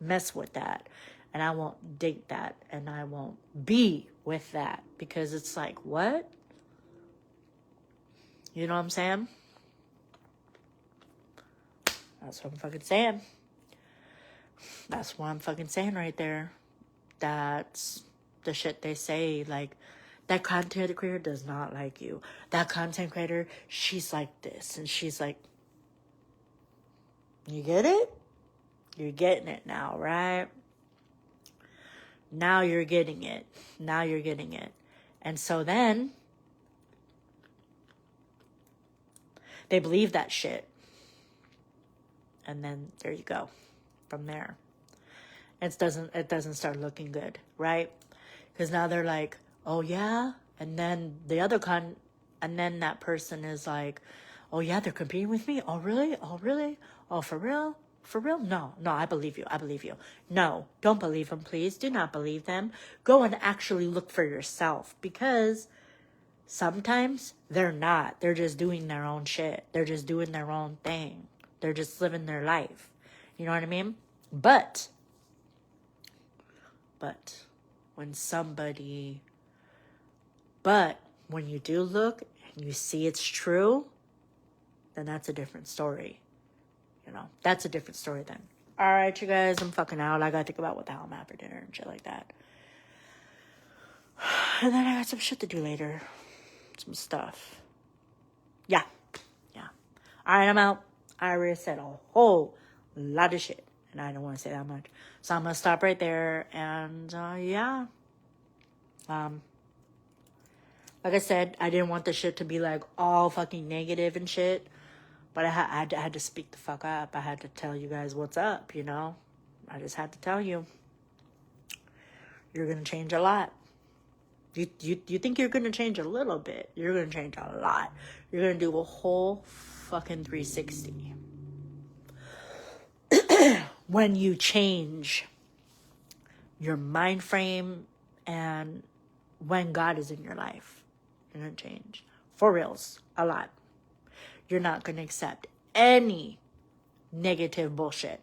mess with that, and I won't date that, and I won't be with that, because it's like, what? You know what I'm saying? That's what I'm fucking saying. That's what I'm fucking saying right there. that's the shit they say. Like, that content creator does not like you. That content creator, she's like this. And she's like, you get it? You're getting it now, right? Now you're getting it. Now you're getting it. And so then they believe that shit. And then there you go. From there. It doesn't start looking good, right? Because now they're like, oh yeah? And then and then that person is like, oh yeah, they're competing with me? Oh really? Oh really? Oh, for real? For real? No, I believe you. I believe you. No, don't believe them, please. Do not believe them. Go and actually look for yourself, because sometimes they're not. They're just doing their own shit. They're just doing their own thing. They're just living their life. You know what I mean? But when you do look and you see it's true, then that's a different story. You know, that's a different story then. All right, you guys, I'm fucking out. I gotta think about what the hell I'm having for dinner and shit like that. And then I got some shit to do later. Some stuff. Yeah. All right, I'm out. I already said a whole lot of shit, and I don't want to say that much. So I'm gonna stop right there, and yeah. Like I said, I didn't want the shit to be like all fucking negative and shit. But I had to speak the fuck up. I had to tell you guys what's up, you know? I just had to tell you. You're going to change a lot. You think you're going to change a little bit. You're going to change a lot. You're going to do a whole fucking 360. When you change your mind frame and when God is in your life, you're going to change. For reals, a lot. You're not going to accept any negative bullshit.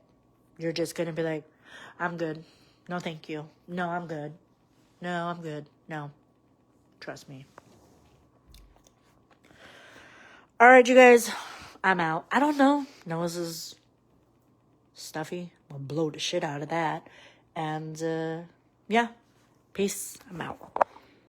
You're just going to be like, I'm good. No, thank you. No, I'm good. No, I'm good. No. Trust me. All right, you guys. I'm out. I don't know. Nose is stuffy. I'll blow the shit out of that. And, yeah. Peace. I'm out.